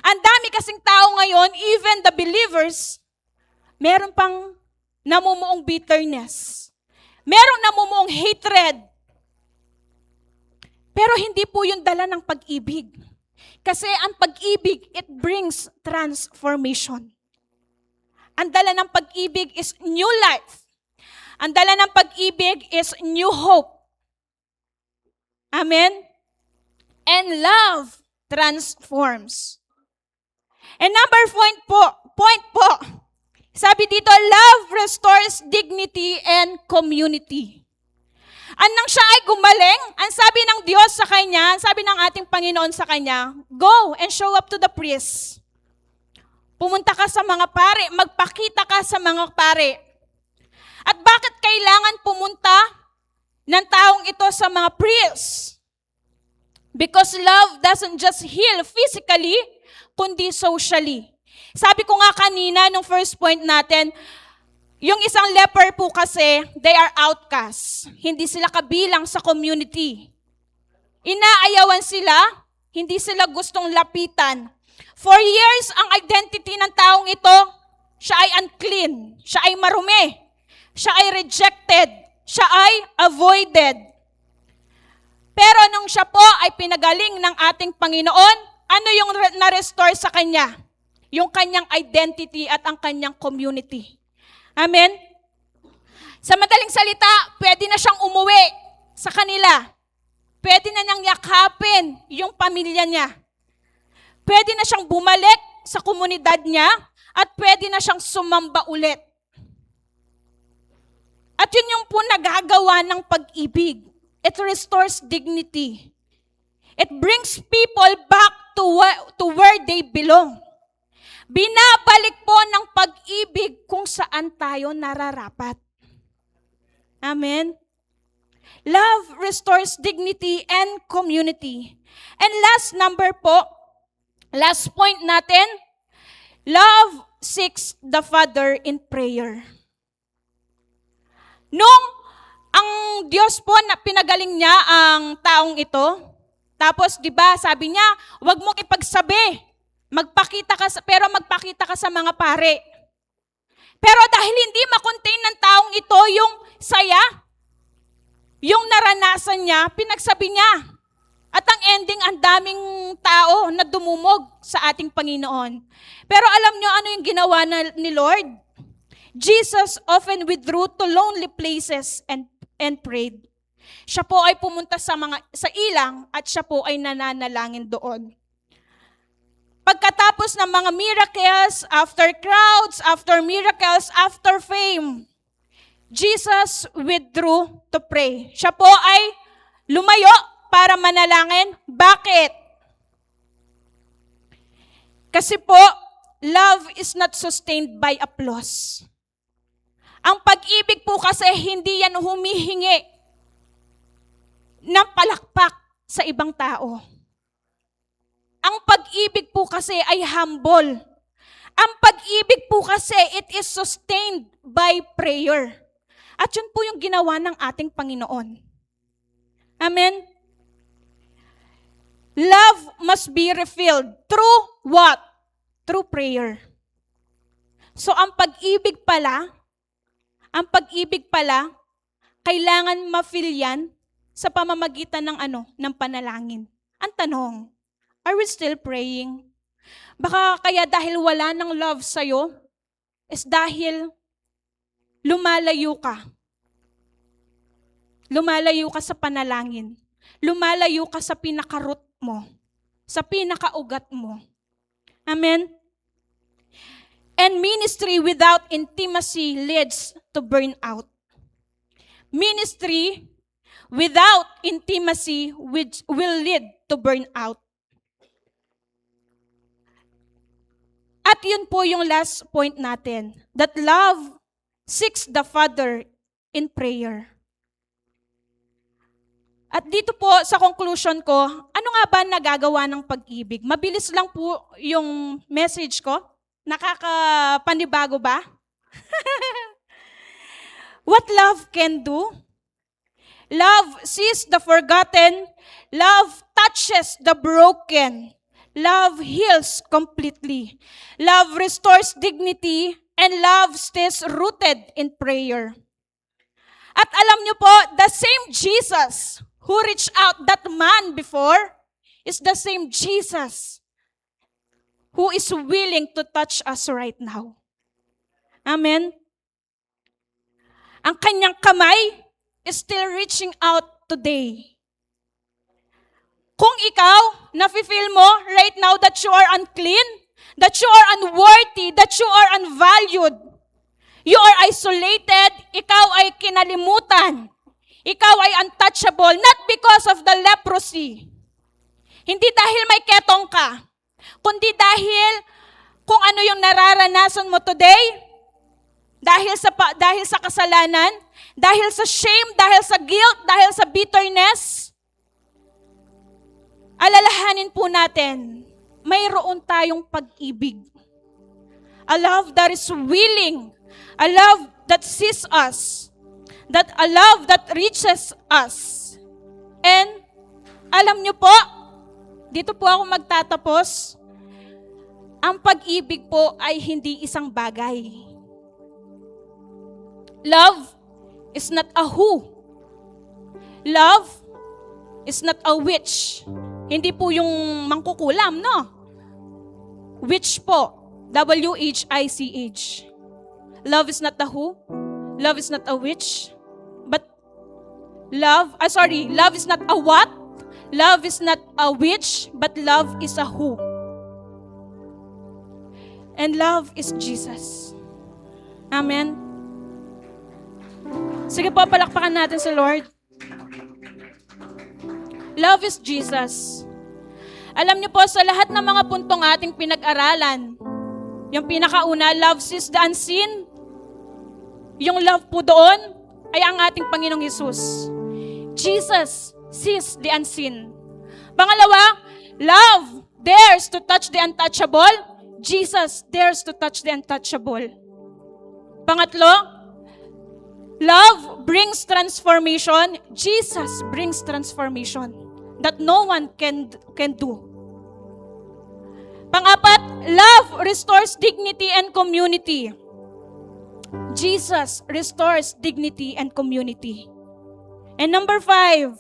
Ang dami kasing tao ngayon, even the believers, meron pang namumuong bitterness. Merong namumuong hatred. Pero hindi po yung dala ng pag-ibig. Kasi ang pag-ibig, it brings transformation. Ang dala ng pag-ibig is new life. Ang dala ng pag-ibig is new hope. Amen? And love transforms. And number point po, sabi dito, love restores dignity and community. Nang siya ay gumaling, ang sabi ng Diyos sa kanya, sabi ng ating Panginoon sa kanya, go and show up to the priest. Pumunta ka sa mga pare, magpakita ka sa mga pare. At bakit kailangan pumunta ng taong ito sa mga priests? Because love doesn't just heal physically, kundi socially. Sabi ko nga kanina, nung first point natin, yung isang leper po kasi, they are outcasts. Hindi sila kabilang sa community. Inaayawan sila, hindi sila gustong lapitan. For years, ang identity ng taong ito, siya ay unclean, siya ay marumi, siya ay rejected, siya ay avoided. Pero nung siya po ay pinagaling ng ating Panginoon, ano yung na-restore sa kanya? Yung kanyang identity at ang kanyang community. Amen? Sa madaling salita, pwede na siyang umuwi sa kanila. Pwede na niyang yakapin yung pamilya niya. Pwede na siyang bumalik sa komunidad niya at pwede na siyang sumamba ulit. At yun yung po nagagawa ng pag-ibig. It restores dignity. It brings people back to where they belong. Binabalik po ng pag-ibig kung saan tayo nararapat. Amen? Love restores dignity and community. And last point natin, love seeks the Father in prayer. Nung ang Diyos po na pinagaling niya ang taong ito, tapos 'di ba, sabi niya, huwag mong ipagsabi. Pero magpakita ka sa mga pare. Pero dahil hindi makontain ng taong ito yung saya, yung naranasan niya, pinagsabi niya. At ang ending, ang daming tao na dumumog sa ating Panginoon. Pero alam niyo ano yung ginawa ni Lord? Jesus often withdrew to lonely places and prayed. Siya po ay pumunta sa ilang at siya po ay nananalangin doon. Pagkatapos ng mga miracles, after crowds, after miracles, after fame, Jesus withdrew to pray. Siya po ay lumayo para manalangin. Bakit? Kasi po, love is not sustained by applause. Ang pag-ibig po kasi hindi yan humihingi ng palakpak sa ibang tao. Ang pag-ibig po kasi ay humble. Ang pag-ibig po kasi, it is sustained by prayer. At yun po yung ginawa ng ating Panginoon. Amen? Love must be refilled through what? Through prayer. So ang pag-ibig pala, kailangan ma-fill yan sa pamamagitan ng ng panalangin. Ang tanong, are we still praying? Baka kaya dahil wala ng love sa'yo, is dahil lumalayo ka. Lumalayo ka sa panalangin. Lumalayo ka sa pinaka-root mo. Sa pinaka-ugat mo. Amen? And ministry without intimacy leads to burnout. Ministry without intimacy will lead to burnout. At yun po yung last point natin, that love seeks the Father in prayer. At dito po sa conclusion ko, ano nga ba nagagawa ng pag-ibig? Mabilis lang po yung message ko. Nakakapanibago ba? What love can do? Love sees the forgotten. Love touches the broken. Love heals completely. Love restores dignity, and love stays rooted in prayer. At alam niyo po, the same Jesus who reached out that man before is the same Jesus who is willing to touch us right now. Amen? Ang kanyang kamay is still reaching out today. Kung ikaw, nafe-feel mo right now that you are unclean, that you are unworthy, that you are unvalued, you are isolated, ikaw ay kinalimutan, ikaw ay untouchable, not because of the leprosy. Hindi dahil may ketong ka, kundi dahil kung ano yung nararanasan mo today, dahil sa kasalanan, dahil sa shame, dahil sa guilt, dahil sa bitterness, alalahanin po natin, mayroon tayong pag-ibig. A love that is willing, a love that sees us, a love that reaches us. And alam nyo po, dito po ako magtatapos, ang pag-ibig po ay hindi isang bagay. Love is not a who. Love is not a which. Hindi po yung mangkukulam, no? Which po. W-H-I-C-H. Love is not a who. Love is not a which. But love is not a what. Love is not a which, but love is a who. And love is Jesus. Amen. Sige po, palakpakan natin si Lord. Love is Jesus. Alam niyo po, sa lahat ng mga puntong ating pinag-aralan, yung pinakauna, love sees the unseen. Yung love po doon ay ang ating Panginoong Hesus. Jesus sees the unseen. Pangalawa, love dares to touch the untouchable. Jesus dares to touch the untouchable. Pangatlo, love brings transformation. Jesus brings transformation that no one can do. Pangapat, love restores dignity and community. Jesus restores dignity and community. And number 5,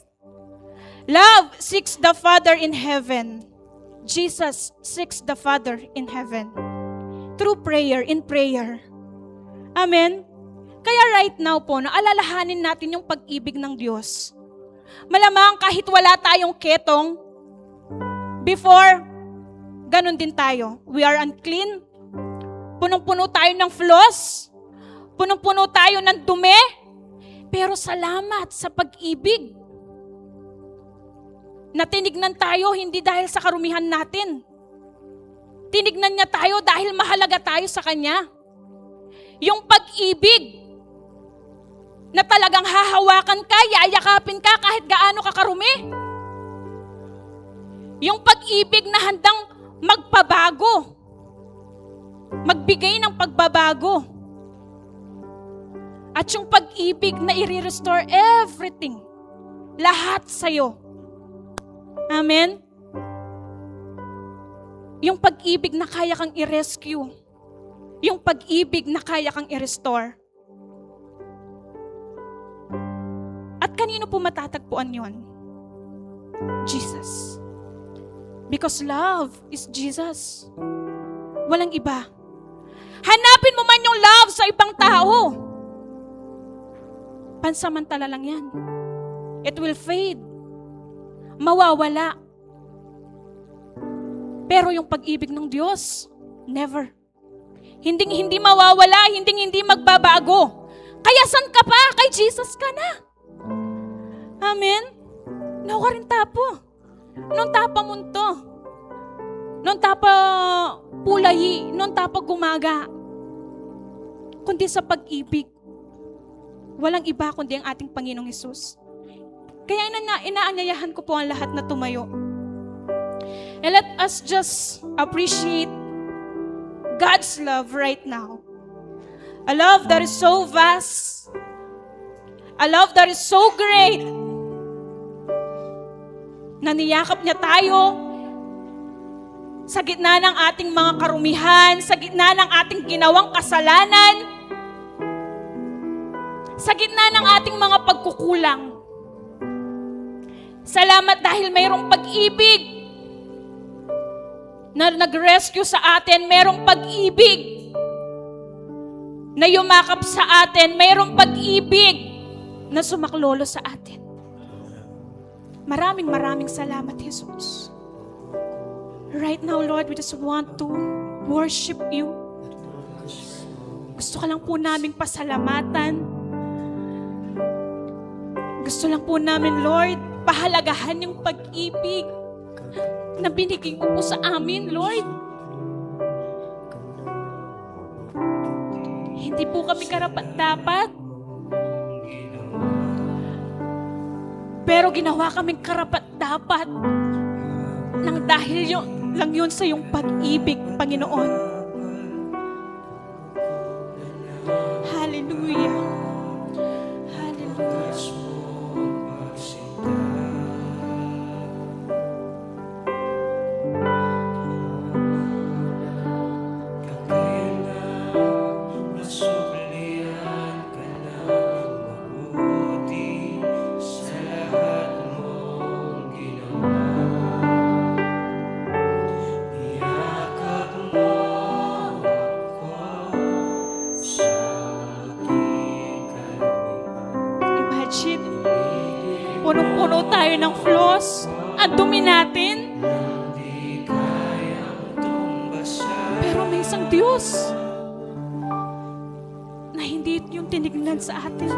love seeks the Father in heaven. Jesus seeks the Father in heaven. Through prayer, in prayer. Amen? Kaya right now po, naalalahanin natin yung pag-ibig ng Diyos. Malamang kahit wala tayong ketong, before, ganun din tayo. We are unclean. Punong-puno tayo ng flaws. Punong-puno tayo ng dumi. Pero salamat sa pag-ibig. Na tinignan tayo hindi dahil sa karumihan natin. Tinignan niya tayo dahil mahalaga tayo sa Kanya. Yung pag-ibig na talagang hahawakan ka, yayakapin ka kahit gaano ka karumi. Yung pag-ibig na handang magpabago. Magbigay ng pagbabago. At yung pag-ibig na i-restore everything. Lahat sa'yo. Amen? Yung pag-ibig na kaya kang i-rescue. Yung pag-ibig na kaya kang i-restore. At kanino po matatagpuan yon? Jesus. Because love is Jesus. Walang iba. Hanapin mo man yung love sa ibang tao. Pansamantala lang yan. It will fade. Mawawala. Pero yung pag-ibig ng Diyos, never. Hindi mawawala, hindi magbabago. Kaya san ka pa? Kay Jesus ka na. Amen? Naukarinta po. Nung tapa munto. Nung tapa pulahi. Nung tapa gumaga. Kundi sa pag-ibig. Walang iba kundi ang ating Panginoong Hesus. Kaya inaanyayahan ko po ang lahat na tumayo. And let us just appreciate God's love right now. A love that is so vast. A love that is so great. Na niyakap niya tayo sa gitna ng ating mga karumihan, sa gitna ng ating ginawang kasalanan, sa gitna ng ating mga pagkukulang. Salamat dahil mayroong pag-ibig na nag-rescue sa atin, mayroong pag-ibig na yumakap sa atin, mayroong pag-ibig na sumaklolo sa atin. Maraming salamat, Jesus. Right now, Lord, we just want to worship You. Gusto ka lang po naming pasalamatan. Gusto lang po namin, Lord, pahalagahan yung pag-ibig na binigay mo po sa amin, Lord. Hindi po kami karapat-dapat. Pero ginawa kaming karapat-dapat nang dahil lang yun sa iyong pag-ibig, Panginoon. Hallelujah. Hallelujah. Imagine, punong-puno tayo ng flaws. Ang dumi natin. Pero may isang Diyos na hindi yung tinignan sa atin.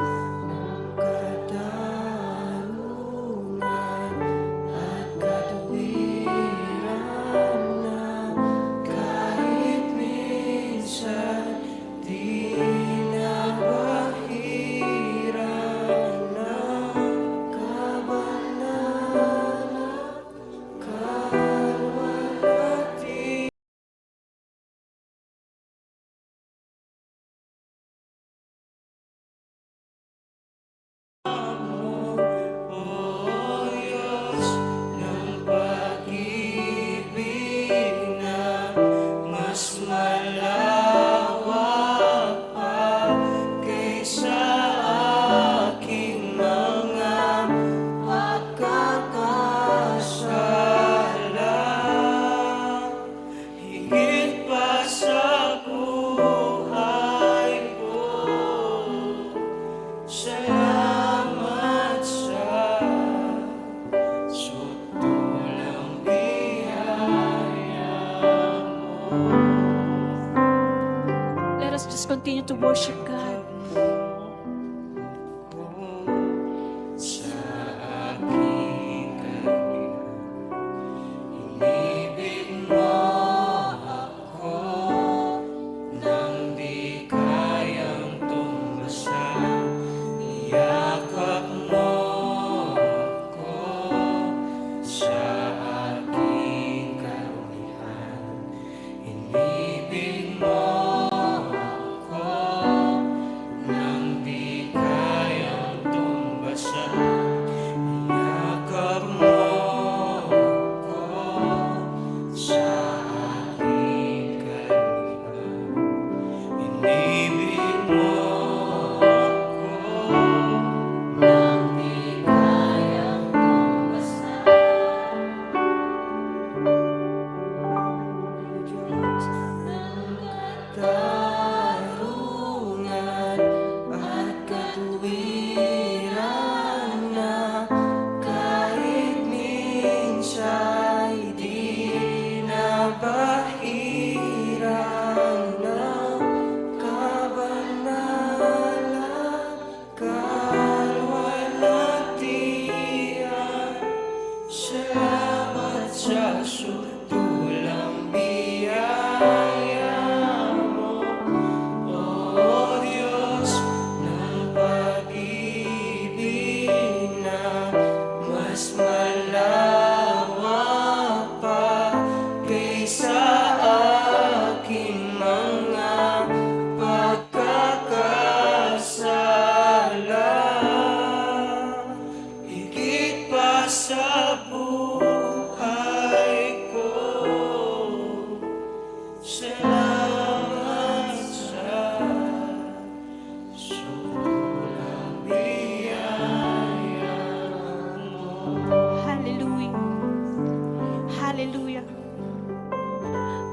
Let us just continue to worship God.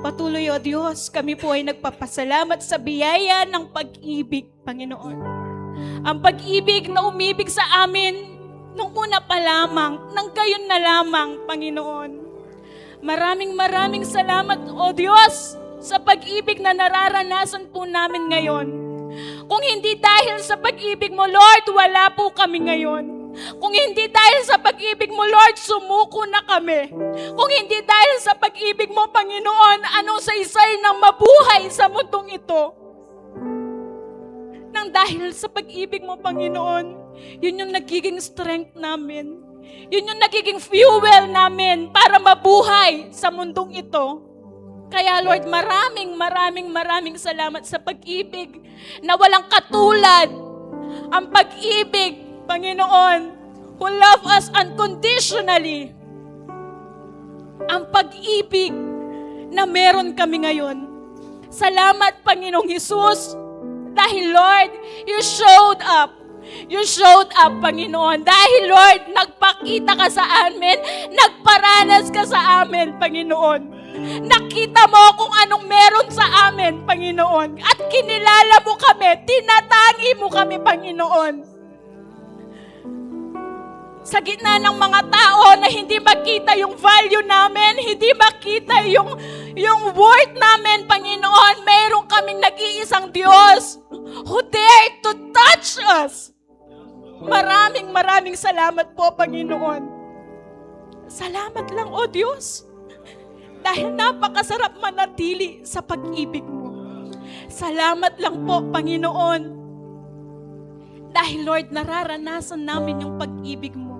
Patuloy, O Diyos, kami po ay nagpapasalamat sa biyaya ng pag-ibig, Panginoon. Ang pag-ibig na umibig sa amin nung una pa lamang, nang gayon na lamang, Panginoon. Maraming salamat, O Diyos, sa pag-ibig na nararanasan po namin ngayon. Kung hindi dahil sa pag-ibig mo, Lord, wala po kami ngayon. Kung hindi dahil sa pag-ibig mo, Lord, sumuko na kami. Kung hindi dahil sa pag-ibig mo, Panginoon, anong saysay ng mabuhay sa mundong ito? nang dahil sa pag-ibig mo, Panginoon, yun yung nagiging strength namin. Yun yung nagiging fuel namin para mabuhay sa mundong ito. Kaya Lord, maraming salamat sa pag-ibig na walang katulad. Ang pag-ibig, Panginoon, who love us unconditionally. Ang pag-ibig na meron kami ngayon. Salamat, Panginoong Hesus, dahil Lord, you showed up. You showed up, Panginoon. Dahil Lord, nagpakita ka sa amin, nagparanas ka sa amin, Panginoon. Nakita mo kung anong meron sa amin, Panginoon. At kinilala mo kami, tinatangi mo kami, Panginoon. Sa gitna ng mga tao na hindi makita yung value namin, hindi makita yung worth namin, Panginoon, mayroon kaming nag-iisang Diyos who dare to touch us. Maraming salamat po, Panginoon. Salamat lang, O Diyos. Dahil napakasarap manatili sa pag-ibig mo. Salamat lang po, Panginoon. Dahil Lord, nararanasan namin yung pag-ibig mo.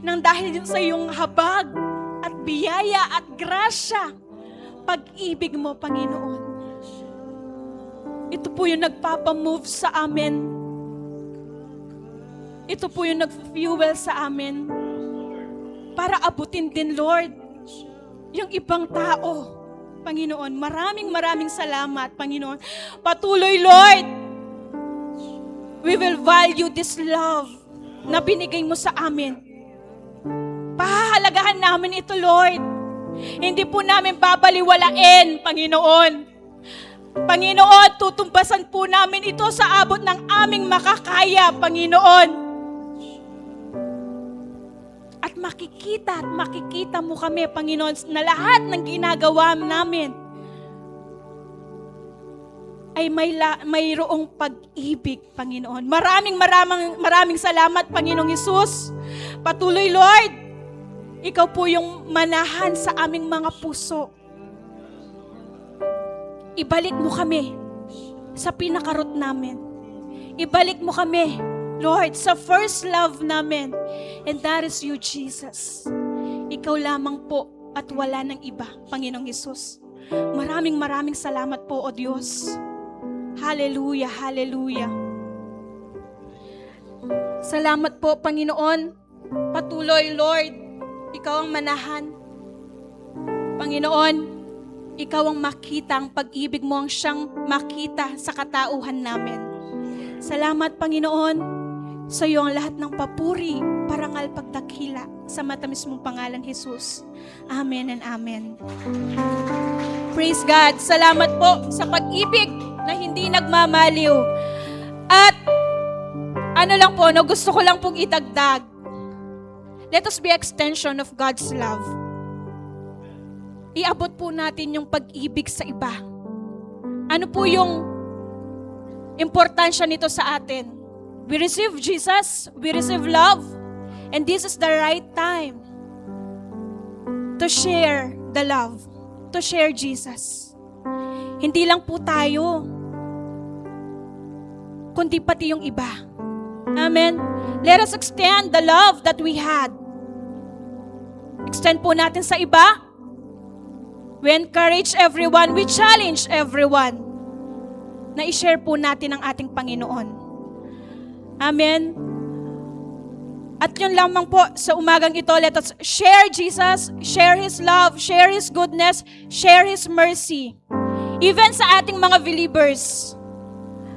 Nang dahil yun sa iyong habag at biyaya at grasya, pag-ibig mo, Panginoon. Ito po yung nagpapamove sa amin. Ito po yung nag-fuel sa amin para abutin din, Lord, yung ibang tao. Panginoon, maraming salamat, Panginoon. Patuloy, Lord, we will value this love na binigay mo sa amin. Pahahalagahan namin ito, Lord. Hindi po namin babaliwalain, Panginoon. Panginoon, tutumbasan po namin ito sa abot ng aming makakaya, Panginoon. At makikita mo kami, Panginoon, na lahat ng ginagawa namin ay mayroong pag-ibig, Panginoon. Maraming salamat, Panginoong Hesus. Patuloy, Lord, ikaw po yung manahan sa aming mga puso. Ibalik mo kami sa pinakarot namin. Ibalik mo kami, Lord, sa first love namin. And that is you, Jesus. Ikaw lamang po at wala ng iba, Panginoong Hesus. Maraming salamat po, O Diyos. Hallelujah, hallelujah. Salamat po, Panginoon. Patuloy, Lord. Ikaw ang manahan. Panginoon, ikaw ang makita, ang pag-ibig mo ang siyang makita sa katauhan namin. Salamat, Panginoon. Sa iyo ang lahat ng papuri, parangal, pagdakila sa matamis mong pangalan, Jesus. Amen and amen. Praise God. Salamat po sa pag-ibig na hindi nagmamaliw. At ano lang po, gusto ko lang pong idagdag. Let us be extension of God's love. Iabot po natin yung pag-ibig sa iba. Ano po yung importansya nito sa atin? We receive Jesus, we receive love, and this is the right time to share the love, to share Jesus. Hindi lang po tayo, kundi pati yung iba. Amen? Let us extend the love that we had. Extend po natin sa iba. We encourage everyone, we challenge everyone na i-share po natin ang ating Panginoon. Amen. At yun lamang po sa umagang ito, let us share Jesus, share His love, share His goodness, share His mercy. Even sa ating mga believers.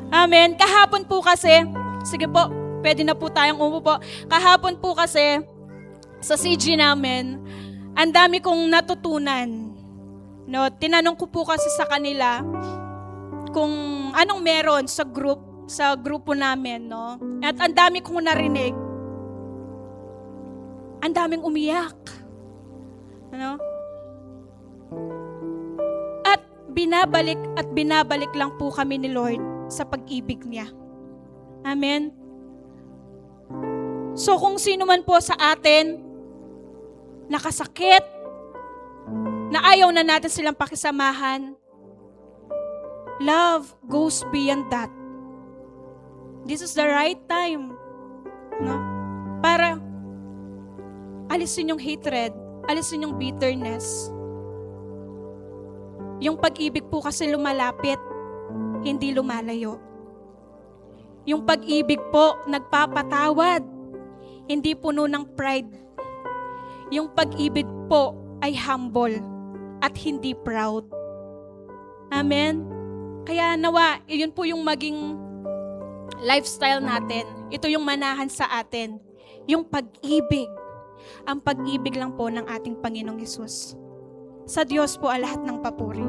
Amen. Kahapon po kasi, sige po, pwede na po tayong umupo. Kahapon po kasi, sa CG namin, ang dami kong natutunan. No, tinanong ko po kasi sa kanila kung anong meron sa grupo namin, no? At ang dami kong narinig. Ang daming umiyak. Ano? At binabalik lang po kami ni Lord sa pag-ibig niya. Amen. So kung sino man po sa atin nakasakit, na ayaw na natin silang pakisamahan, love goes beyond that. This is the right time, no? Para alisin yung hatred, alisin yung bitterness. Yung pag-ibig po kasi lumalapit, hindi lumalayo. Yung pag-ibig po nagpapatawad, hindi puno ng pride. Yung pag-ibig po ay humble at hindi proud. Amen? Kaya nawa, yun po yung maging lifestyle natin. Ito yung manahan sa atin. Yung pag-ibig. Ang pag-ibig lang po ng ating Panginoong Hesus. Sa Diyos po ang lahat ng papuri.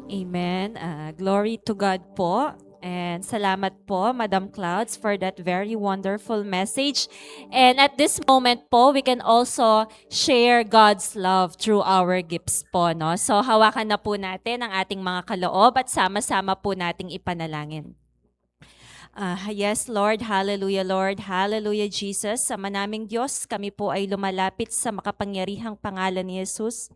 Amen. Glory to God po. And salamat po, Madam Clouds, for that very wonderful message. And at this moment po, we can also share God's love through our gifts po. No? So hawakan na po natin ang ating mga kaloob at sama-sama po nating ipanalangin. Yes, Lord. Hallelujah, Lord. Hallelujah, Jesus. Sa manaming Diyos, kami po ay lumalapit sa makapangyarihang pangalan ni Jesus.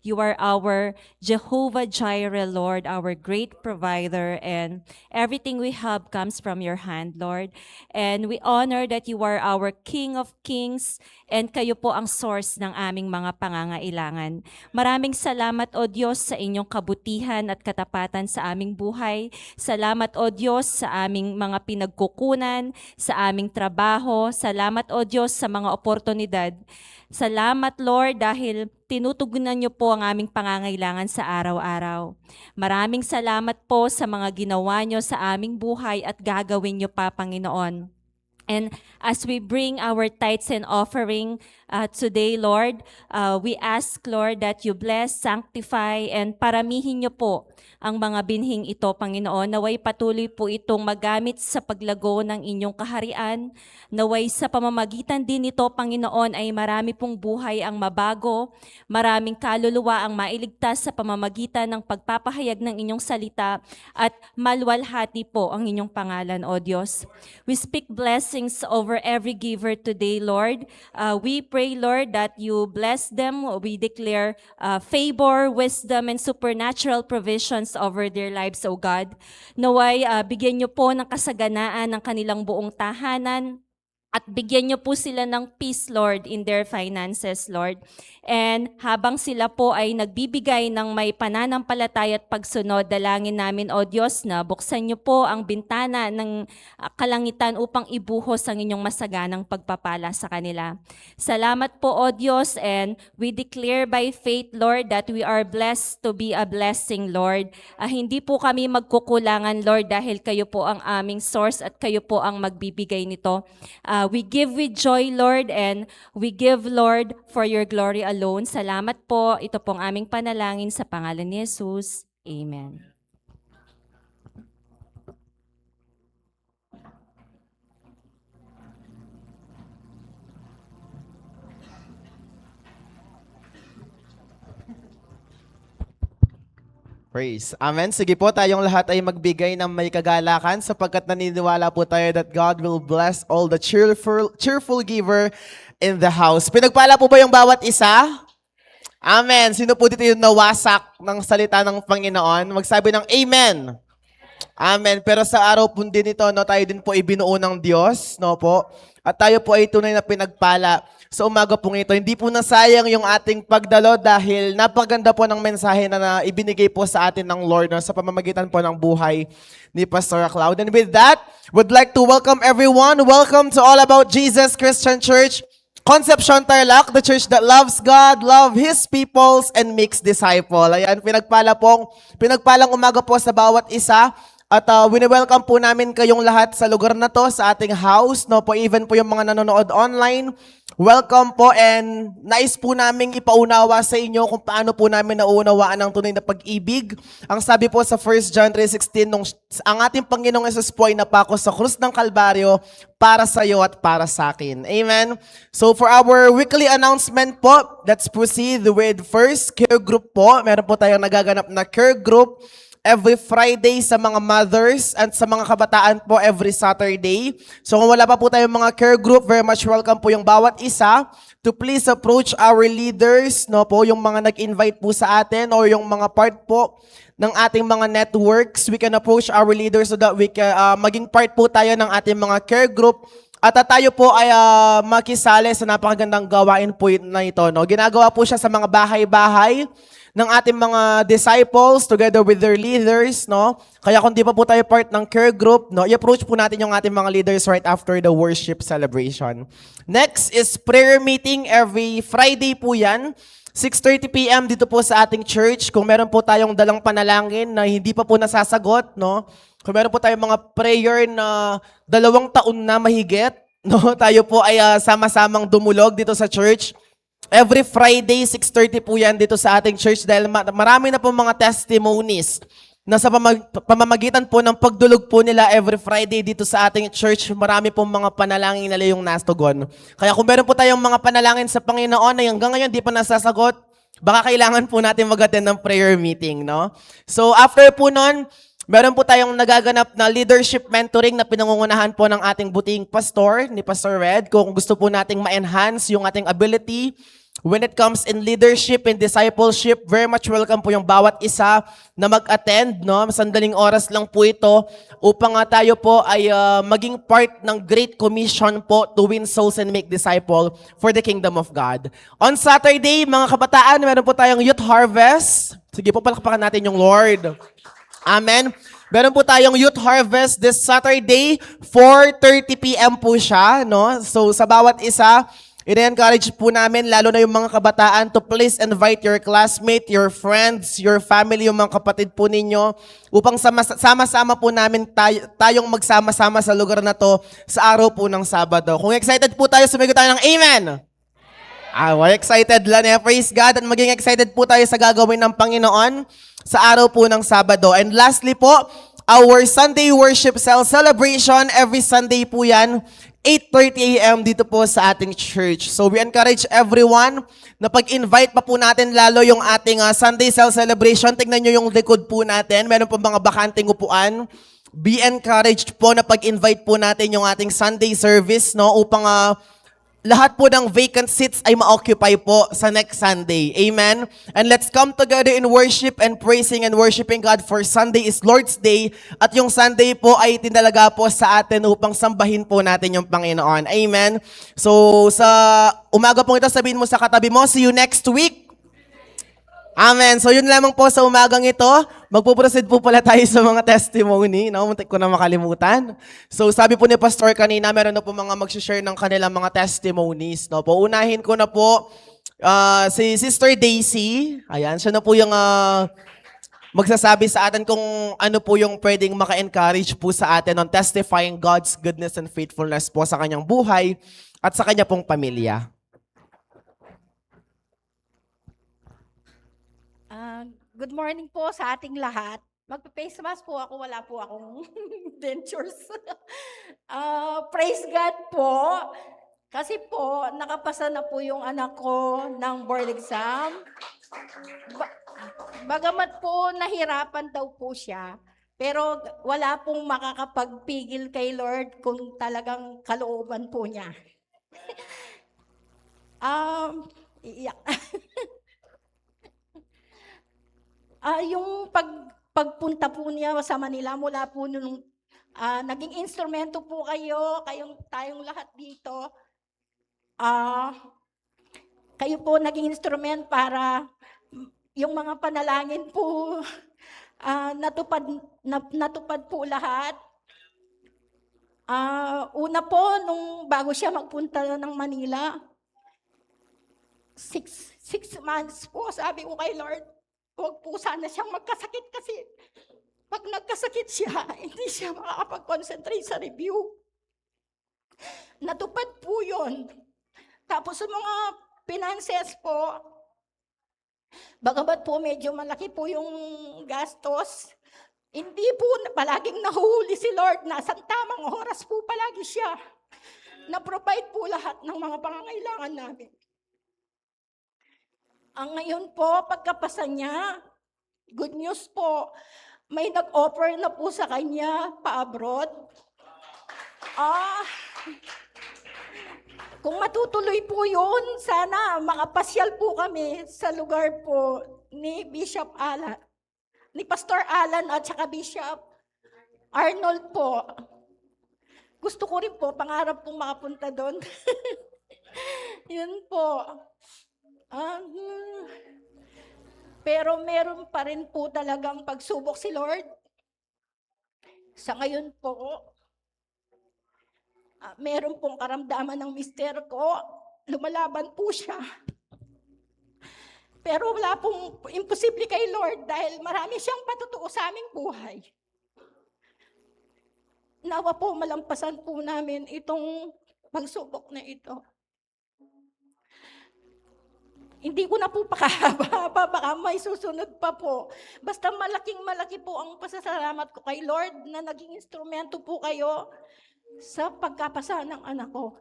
You are our Jehovah Jireh, Lord, our great provider, and everything we have comes from your hand, Lord. And we honor that you are our King of Kings, and kayo po ang source ng aming mga pangangailangan. Maraming salamat, O Diyos, sa inyong kabutihan at katapatan sa aming buhay. Salamat, O Diyos, sa aming mga pinagkukunan, sa aming trabaho. Salamat, O Diyos, sa mga oportunidad. Salamat, Lord, dahil tinutugunan niyo po ang aming pangangailangan sa araw-araw. Maraming salamat po sa mga ginawa niyo sa aming buhay at gagawin niyo pa, Panginoon. And as we bring our tithes and offering today, Lord, we ask, Lord, that you bless, sanctify, and paramihin niyo po ang mga binhing ito, Panginoon. Naway patuloy po itong magamit sa paglago ng inyong kaharian. Naway sa pamamagitan din nito, Panginoon, ay marami pong buhay ang mabago, maraming kaluluwa ang mailigtas sa pamamagitan ng pagpapahayag ng inyong salita, at malwalhati po ang inyong pangalan, O Diyos. We speak blessings over every giver today, Lord. We pray, Lord, that you bless them. We declare favor, wisdom, and supernatural provisions over their lives, O God. Naway, bigyan niyo po ng kasaganaan ng kanilang buong tahanan, at bigyan niyo po sila ng peace, Lord, in their finances, Lord. And habang sila po ay nagbibigay ng may pananampalataya at pagsunod, dalangin namin, O Diyos, na buksan niyo po ang bintana ng kalangitan upang ibuhos ang inyong masaganang pagpapala sa kanila. Salamat po, O Diyos, and we declare by faith, Lord, that we are blessed to be a blessing, Lord. Hindi po kami magkukulangan, Lord, dahil kayo po ang aming source at kayo po ang magbibigay nito. We give with joy, Lord, and we give, Lord, for your glory alone. Salamat po. Ito pong aming panalangin sa pangalan ni Jesus. Amen. Praise. Amen. Sige po, tayong lahat ay magbigay ng may kagalakan sapagkat naniniwala po tayo that God will bless all the cheerful giver in the house. Pinagpala po ba yung bawat isa? Amen. Sino po dito yung nawasak ng salita ng Panginoon? Magsabi ng Amen. Amen. Pero sa araw po din ito, no, tayo din po ibinuo ng Diyos, no po. At tayo po ay tunay na pinagpala sa umaga pong ito. Hindi po nasayang yung ating pagdalo dahil napaganda po ng mensahe na ibinigay po sa atin ng Lord, no, sa pamamagitan po ng buhay ni Pastor Cloud. And with that, would like to welcome everyone. Welcome to All About Jesus Christian Church, Concepcion Tarlac, the church that loves God, love His peoples, and makes disciple. Ayan, pinagpalang umaga po sa bawat isa. At wini-welcome po namin kayong lahat sa lugar na to, sa ating house, no po, even po yung mga nanonood online. Welcome po, and nais po namin ipaunawa sa inyo kung paano po namin nauunawaan ang tunay na pag-ibig. Ang sabi po sa 1 John 3:16, ang ating Panginoong Jesus po ay napako sa krus ng Kalbaryo para sa iyo at para sa akin. Amen. So for our weekly announcement po, let's proceed with first care group po. Meron po tayong nagaganap na care group. every Friday sa mga mothers at sa mga kabataan po every Saturday. So kung wala pa po tayong mga care group, very much welcome po yung bawat isa to please approach our leaders, no po, yung mga nag-invite po sa atin or yung mga part po ng ating mga networks. We can approach our leaders so that we can maging part po tayo ng ating mga care group. At tayo po ay makisali sa napakagandang gawain po na ito. No? Ginagawa po siya sa mga bahay-bahay ng ating mga disciples together with their leaders. No? Kaya kung di pa po tayo part ng care group, no, i-approach po natin yung ating mga leaders right after the worship celebration. Next is prayer meeting every Friday po yan. 6:30 p.m. dito po sa ating church. Kung meron po tayong dalang panalangin na hindi pa po nasasagot, no? Kung meron po tayong mga prayer na 2 taon na mahigit, no? Tayo po ay sama-samang dumulog dito sa church. Every Friday, 6:30 po yan dito sa ating church dahil marami na po mga testimonies na sa pamamagitan po ng pagdulog po nila every Friday dito sa ating church, marami pong mga panalangin nila yung nastugon. Kaya kung meron po tayong mga panalangin sa Panginoon na hanggang ngayon di pa nasasagot, baka kailangan po natin mag-attend ng prayer meeting, no? So after po nun, meron po tayong nagaganap na leadership mentoring na pinangungunahan po ng ating buting pastor, ni Pastor Red. Kung gusto po nating ma-enhance yung ating ability when it comes in leadership and discipleship, very much welcome po yung bawat isa na mag-attend, no? Sandaling oras lang po ito upang tayo po ay maging part ng Great Commission po to win souls and make disciple for the kingdom of God. On Saturday, mga kabataan, meron po tayong youth harvest. Sige po, palakpakan natin yung Lord. Amen. Meron po tayong youth harvest this Saturday, 4:30 p.m. po siya, no? So sa bawat isa, i-encourage po namin, lalo na yung mga kabataan, to please invite your classmate, your friends, your family, yung mga kapatid po ninyo, upang sama-sama po namin tayong magsama-sama sa lugar na to sa araw po ng Sabado. Kung excited po tayo, sumigot tayo ng Amen! We're excited lang eh. Praise God. At maging excited po tayo sa gagawin ng Panginoon sa araw po ng Sabado. And lastly po, our Sunday worship celebration, every Sunday po yan, 8:30 a.m. dito po sa ating church. So we encourage everyone na pag-invite pa po natin lalo yung ating Sunday celebration. Tingnan nyo yung likod po natin. Meron po mga bakanting upuan. Be encouraged po na pag-invite po natin yung ating Sunday service, no, upang lahat po ng vacant seats ay ma-occupy po sa next Sunday. Amen? And let's come together in worship and praising and worshiping God, for Sunday is Lord's Day at yung Sunday po ay tinalaga po sa atin upang sambahin po natin yung Panginoon. Amen? So sa umaga pong ito, sabihin mo sa katabi mo, see you next week. Amen. So yun lamang po sa umagang ito. Magpuproceed po pala tayo sa mga testimony. No? Muntik ko na makalimutan. So sabi po ni Pastor kanina, meron na po mga mag-share ng kanilang mga testimonies. No? Po, unahin ko na po si Sister Daisy. Ayan, siya na po yung magsasabi sa atin kung ano po yung pwedeng maka-encourage po sa atin on testifying God's goodness and faithfulness po sa kanyang buhay at sa kanya pong pamilya. Good morning po sa ating lahat. Magpa-face mask po ako, wala po akong dentures. Praise God po. Kasi po, nakapasa na po yung anak ko ng board exam. Bagamat po nahirapan daw po siya, pero wala pong makakapagpigil kay Lord kung talagang kalooban po niya. Iiyak. Yung pagpunta po niya sa Manila mula po nung naging instrumento po tayong lahat dito. Kayo po naging instrument para yung mga panalangin po natupad po lahat. Una po, nung bago siya magpunta ng Manila, 6 months po, sabi ko kay Lord, huwag po sana siyang magkasakit kasi pag nagkasakit siya, hindi siya makakapag-concentrate sa review. Natupad po yun. Tapos sa mga finances po, bagamat po medyo malaki po yung gastos, hindi po palaging nahuhuli si Lord. Nasa tamang oras po palagi siya. Na-provide po lahat ng mga pangangailangan namin. Ang ngayon po, pagkapasa niya, good news po, may nag-offer na po sa kanya pa-abroad. Kung matutuloy po yun, sana makapasyal po kami sa lugar po ni Bishop Alan, ni Pastor Alan at saka Bishop Arnold po. Gusto ko rin po, pangarap pong makapunta doon. Yun po. Pero meron pa rin po talagang pagsubok si Lord. Sa ngayon po, meron pong karamdaman ng mister ko. Lumalaban po siya. Pero wala pong imposible kay Lord dahil marami siyang patutuo sa aming buhay. Nawa po malampasan po namin itong pagsubok na ito. Hindi ko na po pakahaba, baka may susunod pa po. Basta malaki po ang pasasalamat ko kay Lord na naging instrumento po kayo sa pagkapasa ng anak ko.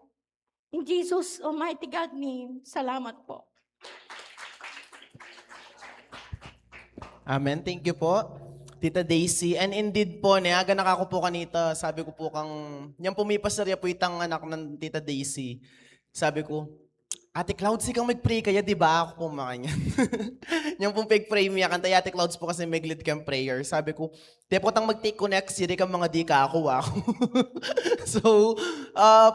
In Jesus Almighty God name, salamat po. Amen. Thank you po, Tita Daisy. And indeed po, niaga na ako po kanita, sabi ko po yan po may pasarya po itang anak ng Tita Daisy. Sabi ko, Ate Clouds, ikaw mag-pray kaya, di ba? Ako po makanyan. Yung pong pag-pray niya, kanta Ate Clouds po kasi may lead kang prayer. Sabi ko, di po tang mag-take ko next year, ka mga di ka ako. So,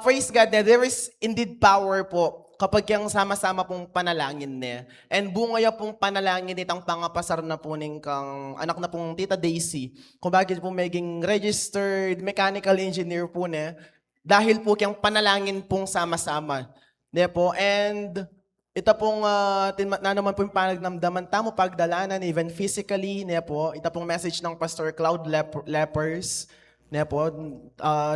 praise God na there is indeed power po kapag yung sama-sama pong panalangin niya. And bungaya pong panalangin itang pangapasar na po ning kang anak na pong Tita Daisy. Kung bakit po maging registered mechanical engineer po niya, dahil po kayang panalangin pong sama-sama. Diba po? And ito pong na naman po yung panagnamdaman tamo pagdalanan, even physically. Diba po? Ito pong message ng Pastor Cloud Lepers. Diba po?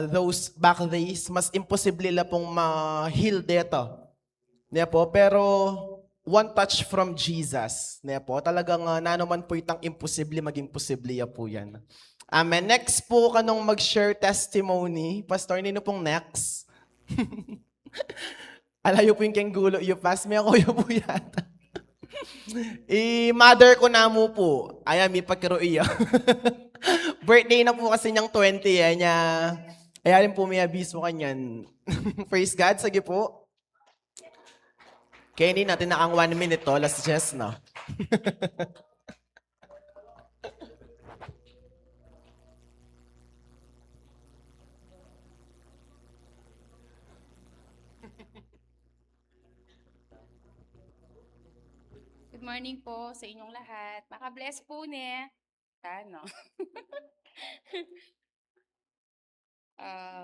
Those back days, mas imposible la pong ma-heal dito. Diba po? Pero one touch from Jesus. Diba po? Talagang naman po itang imposible, maging posible ya po yan. Amen. Next po kanong mag-share testimony. Pastor, nino pong next? Alayo po yung kenggulo, yung pass me ako yung po yata. Mother ko na mo po. Ayan, may pagkiro iya. Birthday na po kasi niyang 20. Ayan po may abis mo kanyan. Praise God, sige po. Kaya hindi natin na ang 1 minute to, last just no. Good morning po sa inyong lahat. Maka-bless po ni. Ano?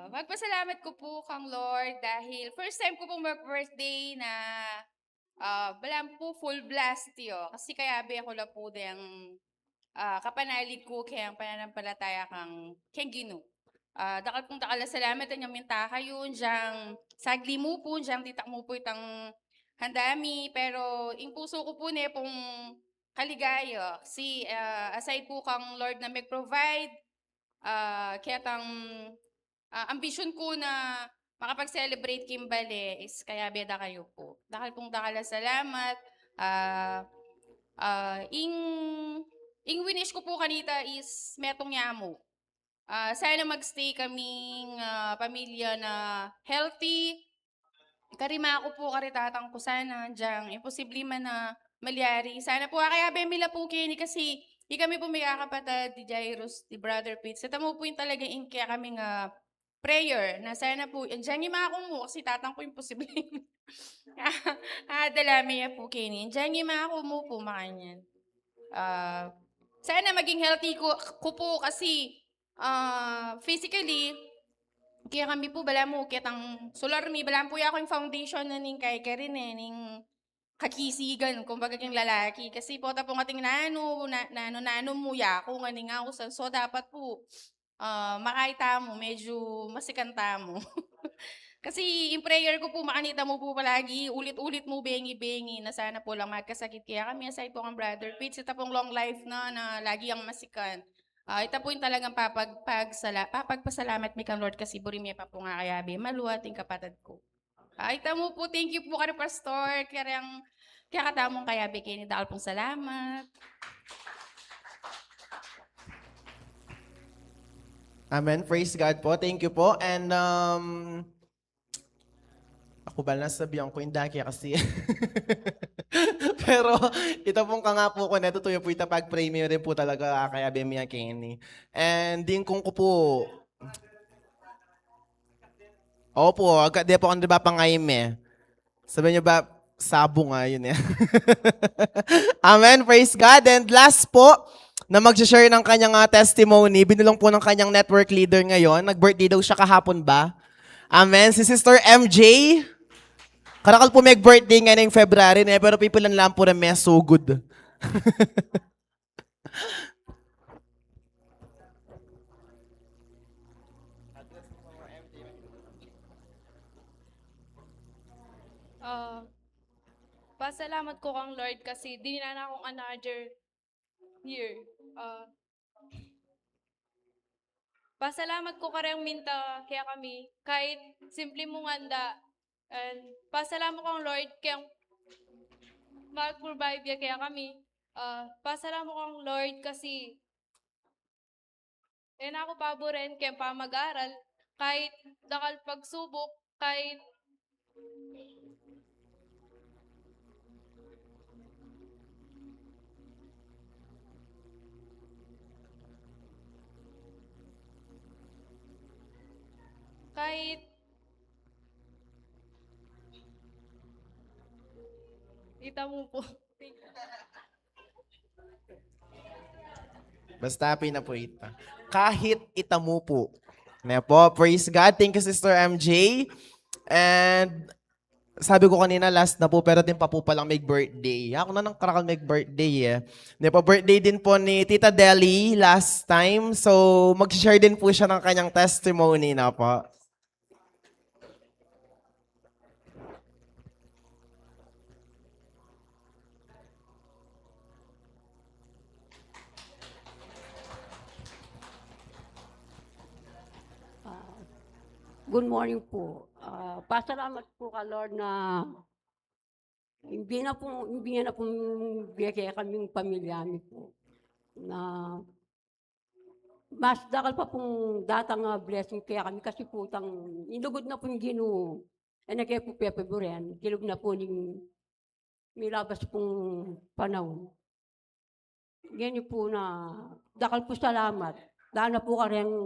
Magpasalamat ko po kang Lord dahil first time ko pong birthday na balang po full blast yo. Kasi kaya be ako la po diyang kapanalig ko kayang pananampalataya kang Ginu. Dakal pong dakala salamat ang minta kayo diyang sagli mo po, diyang titak mo po itang handami, pero yung puso ko po ne pong kaligaya. Si aside po kang Lord na mag-provide, kaya tang ambition ko na makapag-celebrate Kimbale is kaya beda kayo po. Dakal pong dakala salamat. Ing winish ko po kanita is metong yamo. Sana magstay kaming pamilya na healthy. Karima ako po karitatang ko sana diyang imposible man na malyari. Sana po kaya bemila po kini kasi di kami po may kakapatid di Jairus, di Brother Pete. Sa tamo po yung talaga kaya kami nga prayer na sana po, dyan yung mga mo kasi tatang po imposible. Dalami ya po kini. Dyan yung mga mo po makanyan. Sana maging healthy ko po kasi physically, kaya kami po, bala mo, kitang solar mi, bala po ako yung foundation na ning kay Karin ning kakisigan, kumbaga yung lalaki. Kasi po, tapong ating nano mo ya ako, nga ning ako, so dapat po, makaita mo, medyo masikanta mo. Kasi yung prayer ko po, makanita mo po palagi, ulit-ulit mo bengi-bengi, na sana po lang magkasakit. Kaya kami, aside po kang Brother Pete, ito pong long life na lagi ang masikan. Ito po yung talagang papagpasalamat mi kang Lord kasi buri mi pa po nga kayabi. Maluwat yung kapatid ko. Ito mo po, thank you po kay Pastor. Kaya katamong kayabi kayo ni Daal pong salamat. Amen. Praise God po. Thank you po. And ako ba nasabihan ko yung daki kasi. Pero ito pong nga po ko na tutuyo po ita pag-pray mo rin po talaga kaya Bemia Kenny. And din kung ko po. Opo, agad di po kung di ba pangayim eh. Sabi niyo ba, sabo nga yun eh. Amen. Praise God. And last po, na mag-share ng kanyang testimony, binulong po ng kanyang network leader ngayon. Nag-birthday daw siya kahapon ba? Amen. Si Sister MJ. Karakal po may birthday ngayon ng February na pero pipilan lang po na may so good. Pasalamat ko kang Lord kasi dinilan akong another year. Pasalamat ko karang minta kaya kami kahit simple mong handa. And pasalamat kong Lord kaya mag-provide niya kaya kami. Pasalamat kong Lord kasi ako paboren kaya pa mag-aral kahit dakal pagsubok kahit kahit ita mo po. Basta na po ita. Kahit itamo po. Na po, praise God. Thank you, Sister MJ. And sabi ko kanina, last na po, pero din pa po palang may birthday. Ako na nang karakal may birthday eh. Na po, birthday din po ni Tita Deli last time. So, mag-share din po siya ng kanyang testimony na po. Good morning po. Pasalamat po ka Lord na hindi na po bigay kaming pamilya niyo po. Na mas dakal pa pong datang blessing kaya kami kasi po inugod na po yung Ginoo. Kaya po pepeburen, kilog na po yung milabas pong panahon. Ganyan po na dakal po salamat. Dahil na po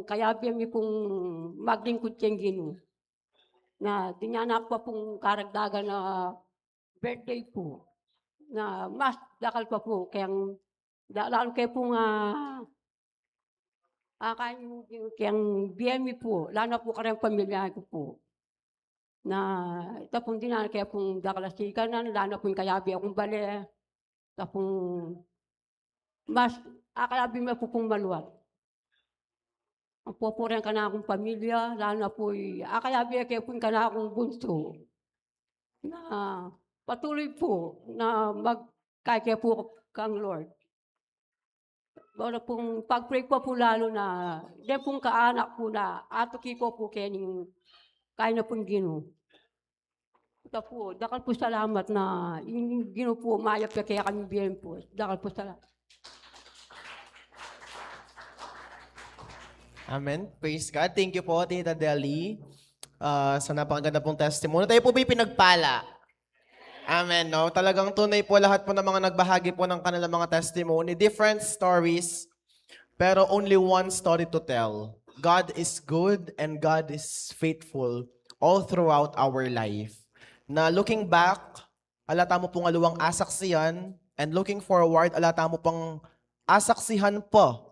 kaya biyami pong maglingkod kayong Ginoo. Na dinyanak pa pong karagdagan na birthday po. Na mas dakal pa po. Lalo kayo pong kayang biyami po. Lalo na po karang pamilya ko po. Na ito pong dinyanak kaya pong dakalasikan na. Lalo na pong kayabi akong bale. Ito pong mas akayabi mo po pong maluwag. Ang poporihan ka na akong pamilya, lalo na po'y akayabi kayo po ka na akong bunso. Na patuloy po na magkaya po kang Lord. Wala pong pag-pray po lalo na di pong kaanak po na ato kiko po kayo kaya na pong Ginoo. Ito po, dakal po salamat na yung Ginoo po mayap kaya kami biyan po. Dakal po salamat. Amen. Praise God. Thank you po, Tita Deli. Sa napakaganda pong testimony. Tayo po ba'y pinagpala? Amen, no? Talagang tunay po lahat po ng mga nagbahagi po ng kanilang mga testimony. Different stories, pero only one story to tell. God is good and God is faithful all throughout our life. Na looking back, alata mo pong aluwang asaksihan, and looking forward, alata mo pang asaksihan po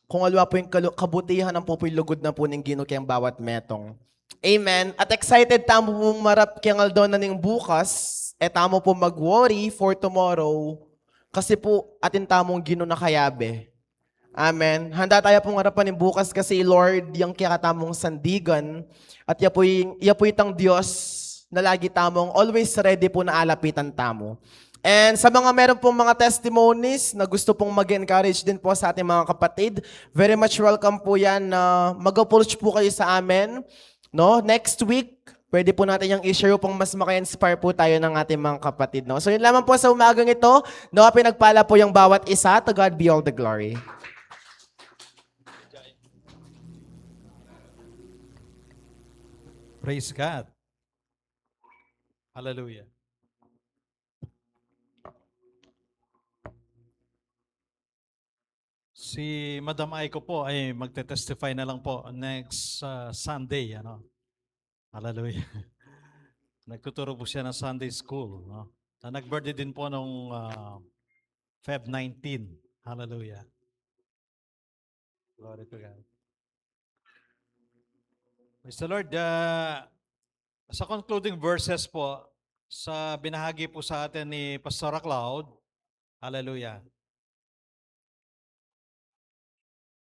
kung alwa po yung kabutihan ng po lugod na po ng Ginoo kayang bawat metong. Amen. At excited tamo pong marap kayang aldo na ning bukas, tamo po mag-worry for tomorrow, kasi po atin tamong Ginoo na kayabe. Amen. Handa tayo pong harapan ng bukas kasi Lord, yung kaya katamong sandigan, at iya po itang Diyos na lagi tamong always ready po na alapitan tamo. And sa mga meron pong mga testimonies na gusto pong mag-encourage din po sa ating mga kapatid, very much welcome po yan na mag-approach po kayo sa amin. No? Next week, pwede po natin yung i-share pong mas maka-inspire po tayo ng ating mga kapatid. No? So yun lamang po sa umagang ito, no, pinagpala po yung bawat isa. To God be all the glory. Praise God. Hallelujah. Si Madam Aiko po ay magte-testify na lang po next Sunday, ano. Hallelujah. Nagtuturo po siya ng Sunday school, no. Nag-birthday din po nung Feb 19. Hallelujah. Glory to God. Praise the Lord. Sa concluding verses po, sa binahagi po sa atin ni Pastor Cloud, hallelujah.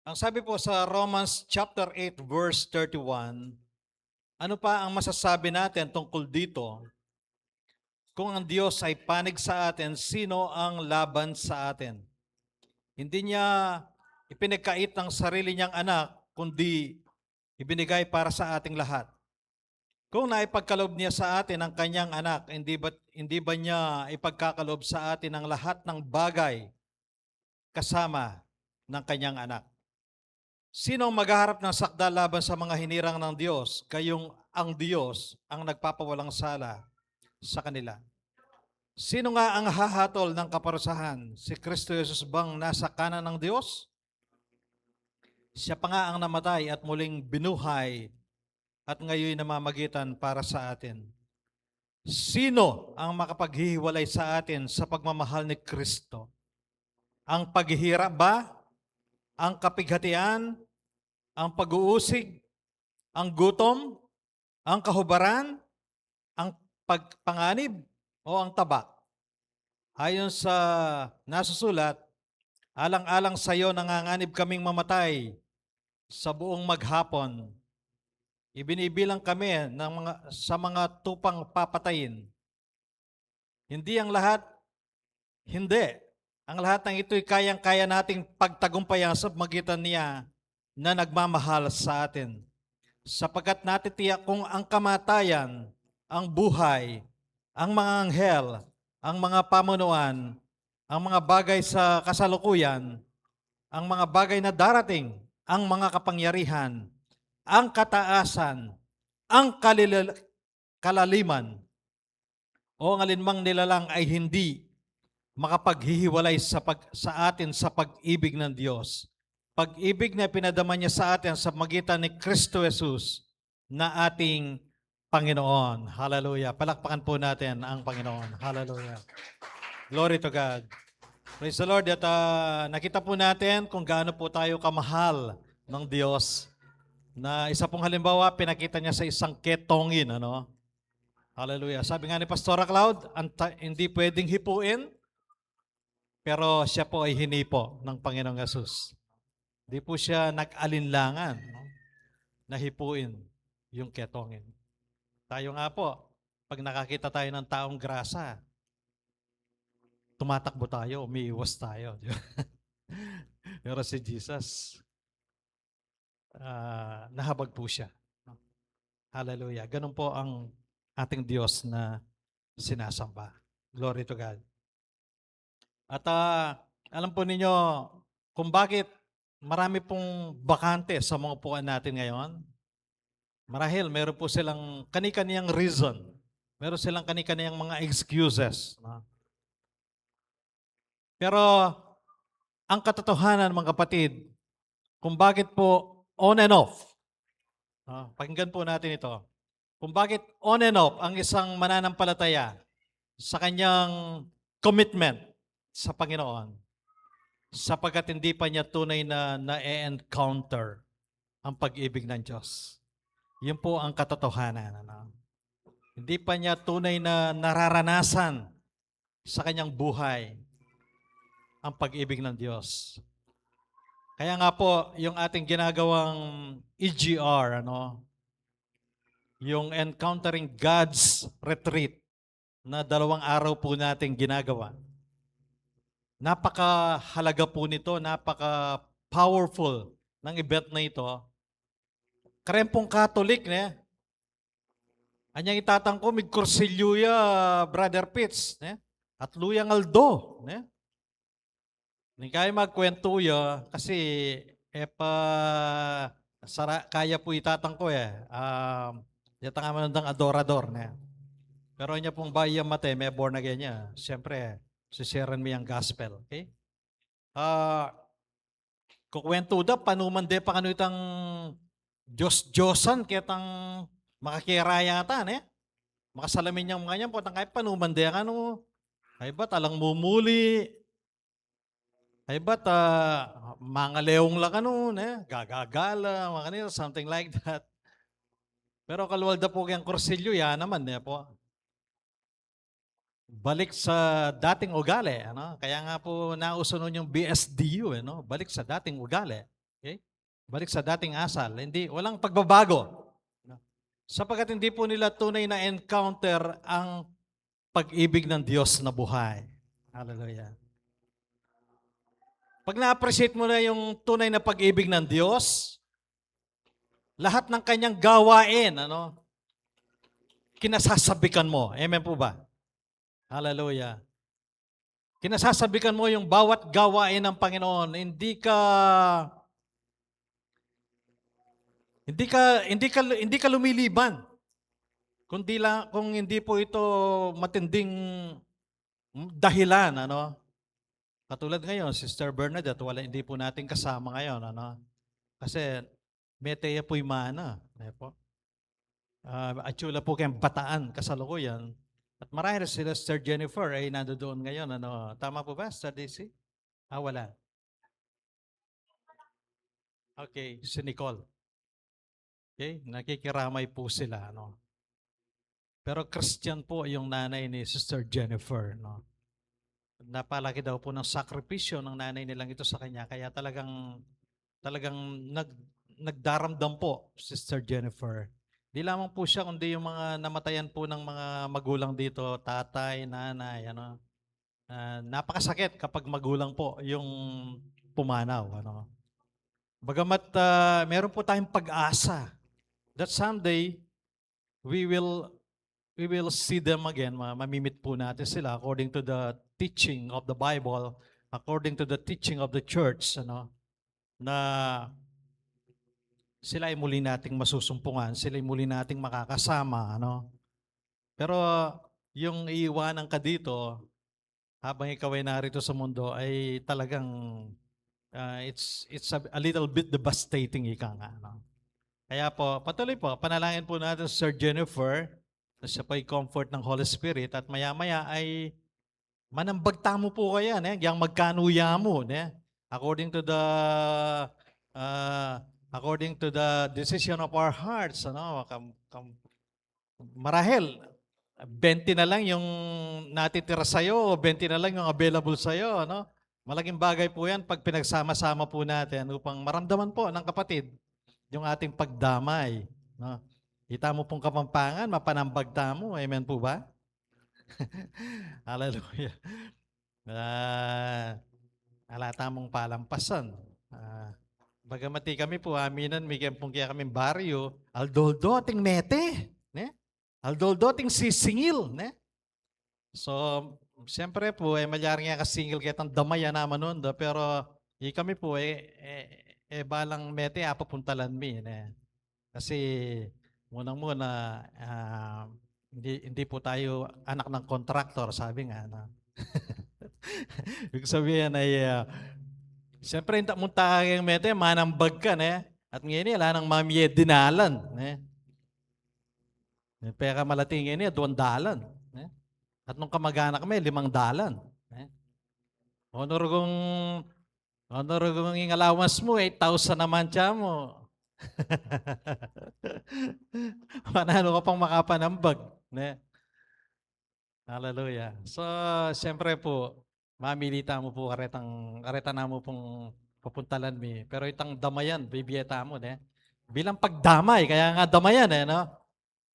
Ang sabi po sa Romans chapter 8 verse 31, ano pa ang masasabi natin tungkol dito? Kung ang Diyos ay panig sa atin, sino ang laban sa atin? Hindi niya ipinagkait ng sarili niyang anak, kundi ibinigay para sa ating lahat. Kung naipagkaloob niya sa atin ang kanyang anak, hindi ba niya ipagkakaloob sa atin ang lahat ng bagay kasama ng kanyang anak? Sino ang maghaharap ng sakda laban sa mga hinirang ng Diyos? Kayong ang Diyos ang nagpapawalang sala sa kanila. Sino nga ang hahatol ng kaparusahan? Si Kristo Jesus bang nasa kanan ng Diyos? Siya pa nga ang namatay at muling binuhay at ngayon namamagitan para sa atin. Sino ang makapaghihiwalay sa atin sa pagmamahal ni Kristo? Ang paghihirap ba? Ang kapighatian? Ang pag-uusig? Ang gutom? Ang kahubaran? Ang pagpanganib? O ang tabak? Ayon sa nasusulat, alang-alang sa iyo nanganganib kaming mamatay sa buong maghapon. Ibinibilang kami sa mga tupang papatayin. Hindi ang lahat, hindi. Ang lahat ng ito'y kayang-kaya nating pagtagumpayan sa magitan niya na nagmamahal sa atin. Sapagkat natitiyak kung ang kamatayan, ang buhay, ang mga anghel, ang mga pamunuan, ang mga bagay sa kasalukuyan, ang mga bagay na darating, ang mga kapangyarihan, ang kataasan, ang kalaliman, o ang alinmang nilalang ay hindi makapaghihiwalay sa atin sa pag-ibig ng Diyos. Pag-ibig na pinadama niya sa atin sa magitan ni Kristo Jesus na ating Panginoon. Hallelujah. Palakpakan po natin ang Panginoon. Hallelujah. Glory to God. Praise the Lord. At nakita po natin kung gaano po tayo kamahal ng Diyos. Na isa pong halimbawa, pinakita niya sa isang ketongin. Ano? Hallelujah. Sabi nga ni Pastor Cloud, hindi pwedeng hipuin, pero siya po ay hinipo ng Panginoong Yesus. Hindi po siya nag-alinlangan, no? Na hipuin yung ketongin. Tayo nga po, pag nakakita tayo ng taong grasa, tumatakbo tayo, umiiwas tayo. Di ba? Pero si Jesus, nahabag po siya. Hallelujah. Ganun po ang ating Diyos na sinasamba. Glory to God. At alam po ninyo kung bakit marami pong bakante sa mga upuan natin ngayon. Marahil meron po silang kani-kaniyang reason. Meron silang kani-kaniyang mga excuses. No? Pero ang katotohanan, mga kapatid, kung bakit po on and off, pakinggan po natin ito, kung bakit on and off ang isang mananampalataya sa kanyang commitment sa Panginoon, sapagkat hindi pa niya tunay na na-encounter ang pag-ibig ng Diyos. Yun po ang katotohanan. Ano? Hindi pa niya tunay na nararanasan sa kanyang buhay ang pag-ibig ng Diyos. Kaya nga po, yung ating ginagawang EGR, ano, yung Encountering God's Retreat, na 2 araw po natin ginagawa. Napakahalaga po nito, napaka-powerful ng event na ito. Karempong Catholic, ne? Anyang itatang ko, mig Corsilluya, Brother Pitts, ne? At Luyang Aldo, ne? Hindi kaya magkwento yun, kasi kaya po itatang ko Yata nga manundang adorador na. Pero niya pong bayi ang mate, may born again niya. Siyempre, sisiran mo yung gospel. Okay? Kukwento da, panuman de pa kanu itang Diyos-Diyosan, kitang makakiraya ta, ne? Makasalamin niyang mga niyan, potang kahit panuman de, ano? Ay ba, talang mumuli. Ay ba, mga leong lang ano, ne? Gagagala, mga kanila, something like that. Pero kaluwal da po kayang kursilyo, yan naman, ne po. Balik sa dating ugali, ano? Kaya nga po nauso nun yung BSDU, no? Balik sa dating ugali. Okay? Balik sa dating asal. Hindi, walang pagbabago. No? Sapagkat hindi po nila tunay na encounter ang pag-ibig ng Diyos na buhay. Hallelujah. Pag na-appreciate mo na yung tunay na pag-ibig ng Diyos, lahat ng kanyang gawain, ano? Kinasasabikan mo. Amen po ba? Hallelujah. Kinasasabikan mo yung bawat gawain ng Panginoon. Hindi ka lumiliban. Kung hindi po ito matinding dahilan, ano? Katulad ngayon, Sister Bernadette, hindi po natin kasama ngayon, ano? Kasi meteya po'y mana. Po. Atsula po kayong bataan, kasalukuyan. At marahil sila Sister Jennifer ay nandoon ngayon. Ano? Tama po ba, Sister Daisy? Wala. Okay, si Nicole. Okay, nakikiramay po sila. Ano? Pero Christian po yung nanay ni Sister Jennifer. No? Napalaki daw po ng sakripisyo ng nanay nilang ito sa kanya. Kaya talagang nagdaramdam po, Sister Jennifer. Di lamang po siya, kundi yung mga namatayan po ng mga magulang dito, tatay, nanay, ano. Napakasakit kapag magulang po yung pumanaw. Ano. Bagamat meron po tayong pag-asa that someday we will see them again. Mamimit po natin sila according to the teaching of the Bible, according to the teaching of the church, ano, na sila ay muli nating masusumpungan, sila ay muli nating makakasama, ano. Pero yung iiwanan ka dito habang ikaw ay narito sa mundo ay talagang it's a little bit devastating, ika nga, ano. Kaya po, patuloy po, panalangin po natin Sir Jennifer na siya po ay comfort ng Holy Spirit at maya-maya ay manambagta mo po kaya, ne? Yang magkanuya mo, ne? According to the decision of our hearts, ano, marahil 20 na lang yung natitira sa'yo o 20 na lang yung available sa'yo, ano? Malaking bagay po yan pag pinagsama-sama po natin upang maramdaman po ng kapatid yung ating pagdamay. No? Kita mo pong Kapampangan, mapanambagta mo. Amen po ba? Hallelujah. Alata mong palampasan. Bagamati kami po, aminan, may pong kaya kaming baryo, aldoldo ating mete, ne? Aldoldo ating sisingil, ne? So, siyempre po, malyari nga kasingil kaya damaya naman nun, pero kami po, balang mete, apapuntalan mi, ne? Kasi, munang-muna, hindi po tayo anak ng kontraktor, sabi nga, no? Ibig sabihin ay, siyempre, hindi mo takang mete, manambag ka, ne? At ngayon, wala nang mamye dinalan, ne? Pera malatingin niya, 2 dalan. Ne? At nung kamag-anak kami, 5 dalan. Ne? Honor kong ingalawas mo, 8,000 naman siya mo. Panalo ka pang makapanambag. Ne? Hallelujah. So, siyempre po, mamilita mo po kareta na mo pong papuntalan mi. Pero itang damayan, bibiyeta mo, ne? Bilang pagdamay, kaya nga damayan, no?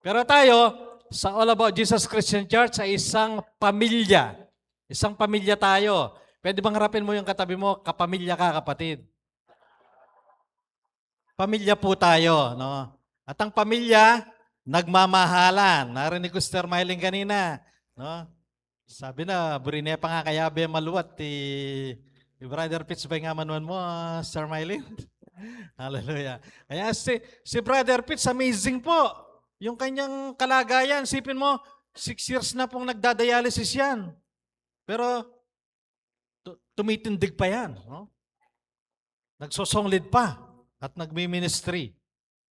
Pero tayo, sa All About Jesus Christian Church, ay isang pamilya. Isang pamilya tayo. Pwede bang harapin mo yung katabi mo, kapamilya ka, kapatid? Pamilya po tayo, no? At ang pamilya, nagmamahalan. Narinig ko Sister Myling kanina, no? Sabi na, burine pa nga kaya be maluwat, Brother Pitts ba nga manuan mo, Sister Myling? Hallelujah. Kaya si Brother Pitts, amazing po. Yung kanyang kalagayan, sipin mo, 6 years na pong nagdadialysis yan. Pero tumitindig pa yan. No? Nagsosonglid pa at nagmi-ministry.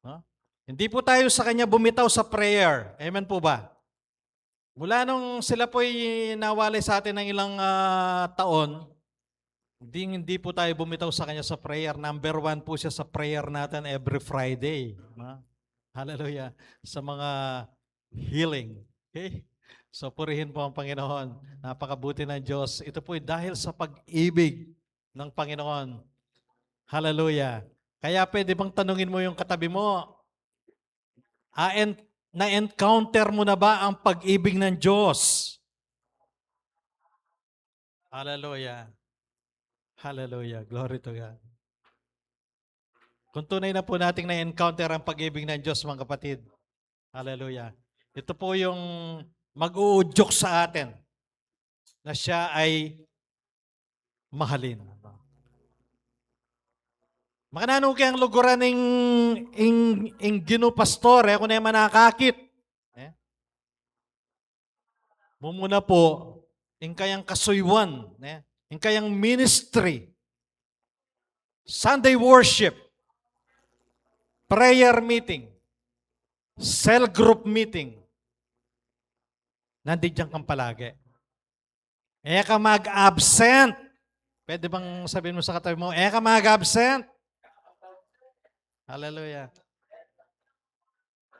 No? Hindi po tayo sa kanya bumitaw sa prayer. Amen po ba? Mula nung sila po'y nawalay sa atin ng ilang taon, hindi po tayo bumitaw sa kanya sa prayer. Number 1 po siya sa prayer natin every Friday. No? Hallelujah. Sa mga healing. Okay? So purihin po ang Panginoon. Napakabuti ng Diyos. Ito po dahil sa pag-ibig ng Panginoon. Hallelujah. Kaya pwede bang tanungin mo yung katabi mo, na-encounter mo na ba ang pag-ibig ng Diyos? Hallelujah. Hallelujah. Glory to God. Kung tunay na po nating na-encounter ang pag-ibig ng Diyos, mga kapatid. Hallelujah. Ito po yung mag-uudyok sa atin na siya ay mahalin. Makanano kayang luguran ng Gino Pastore, kung na manakakit. Mumuna po, yung kayang kasuywan, yung kayang ministry, Sunday worship, prayer meeting, cell group meeting, nandiyan kang palagi. Ka mag-absent. Pwede bang sabihin mo sa katabi mo, ka mag-absent? Hallelujah.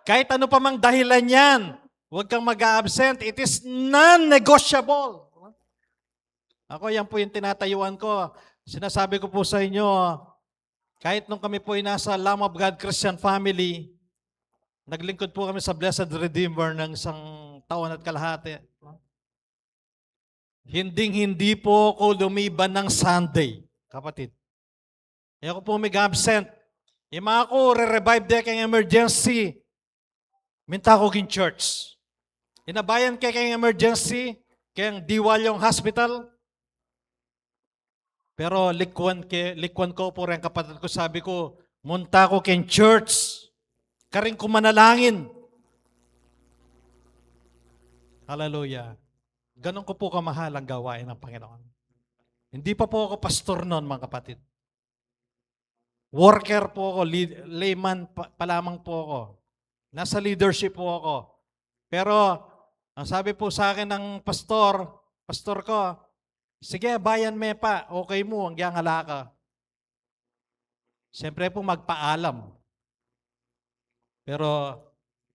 Kahit ano pa mang dahilan yan, huwag kang mag-absent. It is non-negotiable. Ako, yan po yung tinatayuan ko. Sinasabi ko po sa inyo, kahit nung kami po ay nasa Lamb of God Christian Family, naglingkod po kami sa Blessed Redeemer ng isang taon at kalahati. Hindi po ako lumiban ng Sunday, kapatid. Ako po mag-absent. Yung mga ko, re-revive day kayong emergency. Minta ko kin church. Inabayan kayong emergency, kayong Diwalyong Hospital. Pero likwan ko po rin kapatid ko, sabi ko, munta ko kin church. Karing kumanalangin. Hallelujah. Ganon ko po kamahal ang gawain ng Panginoon. Hindi pa po ako pastor noon, mga kapatid. Worker po ako, layman pa lamang po ako. Nasa leadership po ako. Pero, ang sabi po sa akin ng pastor ko, sige, bayan me pa, okay mo, ang giyangala ka. Siyempre po magpaalam. Pero,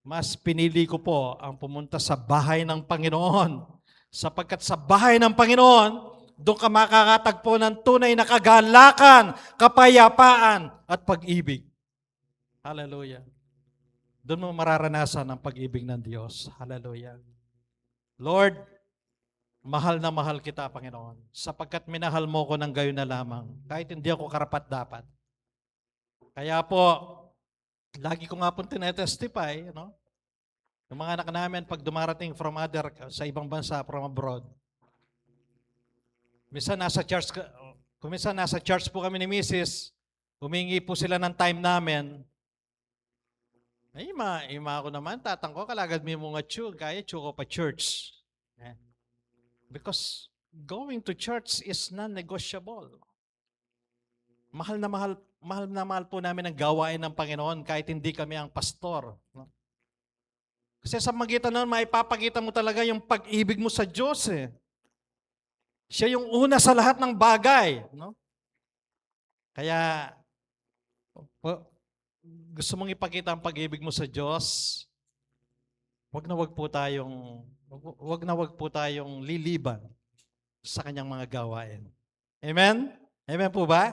mas pinili ko po ang pumunta sa bahay ng Panginoon. Sapagkat sa bahay ng Panginoon, doon ka makakatagpo ng tunay na kagalakan, kapayapaan, at pag-ibig. Hallelujah. Doon mo mararanasan ang pag-ibig ng Diyos. Hallelujah. Lord, mahal na mahal kita, Panginoon, sapagkat minahal mo ko ng gayon na lamang, kahit hindi ako karapat-dapat. Kaya po, lagi ko nga po tinetestify, yung mga anak namin pag dumarating sa ibang bansa, from abroad, kung minsan nasa church po kami ni Mrs., humingi po sila ng time namin. Ay, ima ako naman, tatang ko, kalagad mo nga kaya ko pa church. Because going to church is non-negotiable. Mahal na mahal po namin ang gawain ng Panginoon kahit hindi kami ang pastor. Kasi sa magitan nun, maipapakita mo talaga yung pag-ibig mo sa Diyos eh. Siya yung una sa lahat ng bagay. Kaya, gusto mong ipakita ang pag-ibig mo sa Diyos, wag na wag po tayong liliban sa kanyang mga gawain. Amen? Amen po ba?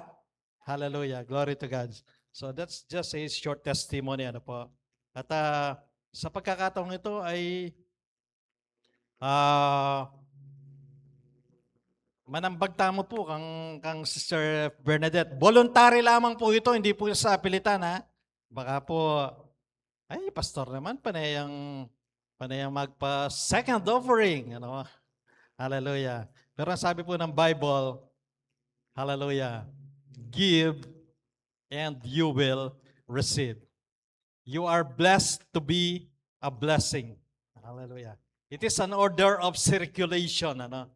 Hallelujah. Glory to God. So that's just a short testimony. At sa pagkakataong ito ay manambag tamo po kang Sister Bernadette. Voluntary lamang po ito, hindi po sa pilitan ha. Baka po, ay pastor naman, panayang magpa-second offering. Hallelujah. Pero ang sabi po ng Bible, hallelujah, give and you will receive. You are blessed to be a blessing. Hallelujah. It is an order of circulation. Ano?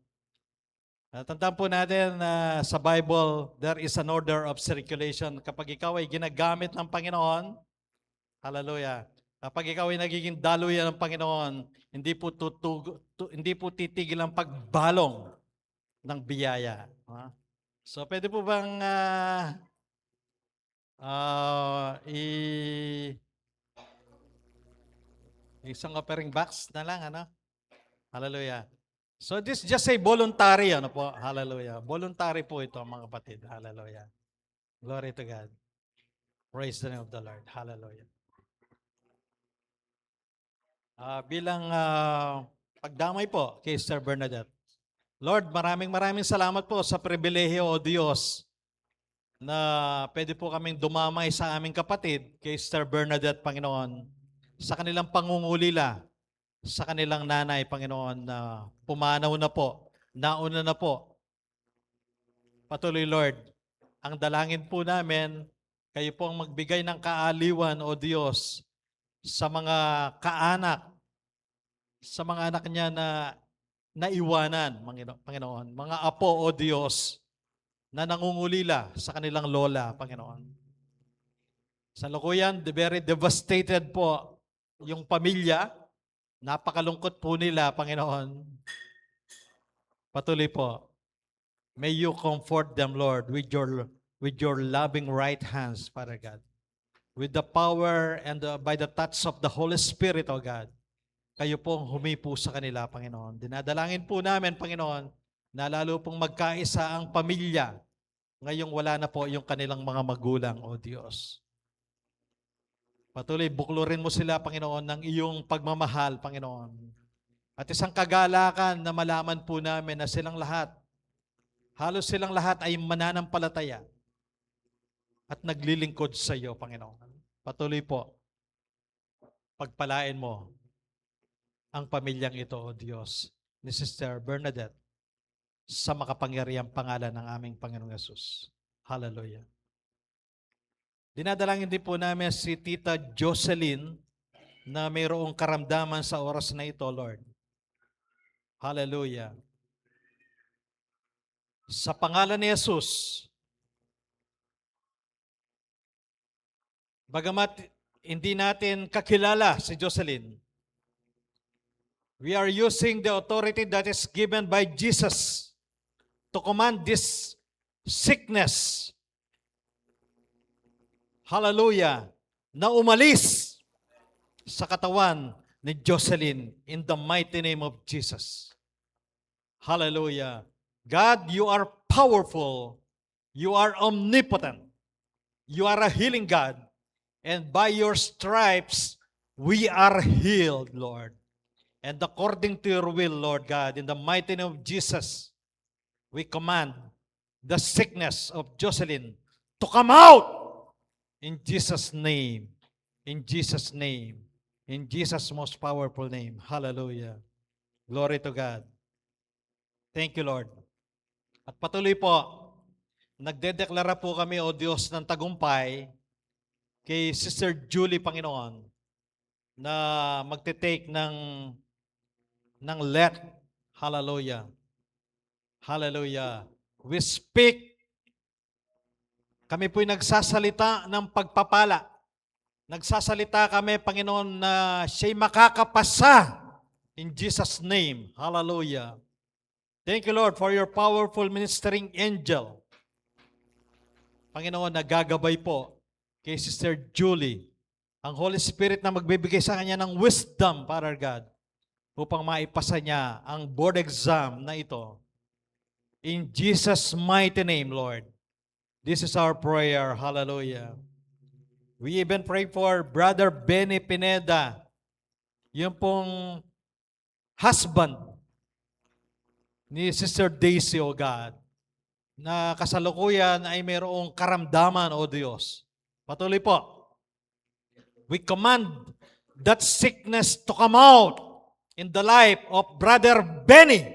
Tandaan po natin na sa Bible, there is an order of circulation. Kapag ikaw ay ginagamit ng Panginoon, hallelujah, kapag ikaw ay nagiging daluyan ng Panginoon, hindi po titigil ang pagbalong ng biyaya. So, pwede po bang isang offering box na lang, ano? Hallelujah. So, this is just a voluntary, ano po? Hallelujah. Voluntary po ito, mga kapatid. Hallelujah. Glory to God. Praise the name of the Lord. Hallelujah. Bilang pagdamay po kay Sister Bernadette. Lord, maraming salamat po sa pribilehiyo, O Diyos, na pwede po kaming dumamay sa aming kapatid, kay Sister Bernadette, Panginoon, sa kanilang pangungulila, sa kanilang nanay, Panginoon, na pumanaw na po, nauna na po. Patuloy, Lord, ang dalangin po namin, kayo po ang magbigay ng kaaliwan, O Diyos, sa mga kaanak, sa mga anak niya na naiwanan, Panginoon. Mga apo, O Diyos, na nangungulila sa kanilang lola, Panginoon. Sa lukuyan, very devastated po yung pamilya. Napakalungkot po nila, Panginoon. Patuloy po. May you comfort them, Lord, with your loving right hands, Father God. With the power and by the touch of the Holy Spirit, O God. Kayo pong humipo sa kanila, Panginoon. Dinadalangin po namin, Panginoon, na lalo pong magkaisa ang pamilya. Ngayong wala na po yung kanilang mga magulang, O Diyos. Patuloy, buklurin mo sila, Panginoon, ng iyong pagmamahal, Panginoon. At isang kagalakan na malaman po namin na silang lahat, halos silang lahat ay mananampalataya at naglilingkod sa iyo, Panginoon. Patuloy po, pagpalain mo ang pamilyang ito, O Diyos, ni Sister Bernadette, sa makapangyarihang pangalan ng aming Panginoong Yesus. Hallelujah. Dinadalangin din po namin si Tita Jocelyn na mayroong karamdaman sa oras na ito, Lord. Hallelujah. Sa pangalan ni Jesus, bagamat hindi natin kakilala si Jocelyn, we are using the authority that is given by Jesus to command this sickness, hallelujah, na umalis sa katawan ni Jocelyn in the mighty name of Jesus. Hallelujah. God, you are powerful. You are omnipotent. You are a healing God. And by your stripes, we are healed, Lord. And according to your will, Lord God, in the mighty name of Jesus, we command the sickness of Jocelyn to come out in Jesus' name. In Jesus' name. In Jesus' most powerful name. Hallelujah. Glory to God. Thank you, Lord. At patuloy po, nagdedeklara po kami, O Diyos, ng tagumpay kay Sister Julie, Panginoon, na magte-take ng let. Hallelujah. Hallelujah. We speak. Kami po'y nagsasalita ng pagpapala. Nagsasalita kami, Panginoon, na siya'y makakapasa in Jesus' name. Hallelujah. Thank you, Lord, for your powerful ministering angel. Panginoon, nagagabay po kay Sister Julie, ang Holy Spirit na magbibigay sa kanya ng wisdom, Father God, upang maipasa niya ang board exam na ito. In Jesus' mighty name, Lord. This is our prayer. Hallelujah. We even pray for Brother Benny Pineda, yung pong husband ni Sister Daisy, O God, na kasalukuyan ay mayroong karamdaman, O Diyos. Patuloy po. We command that sickness to come out in the life of Brother Benny.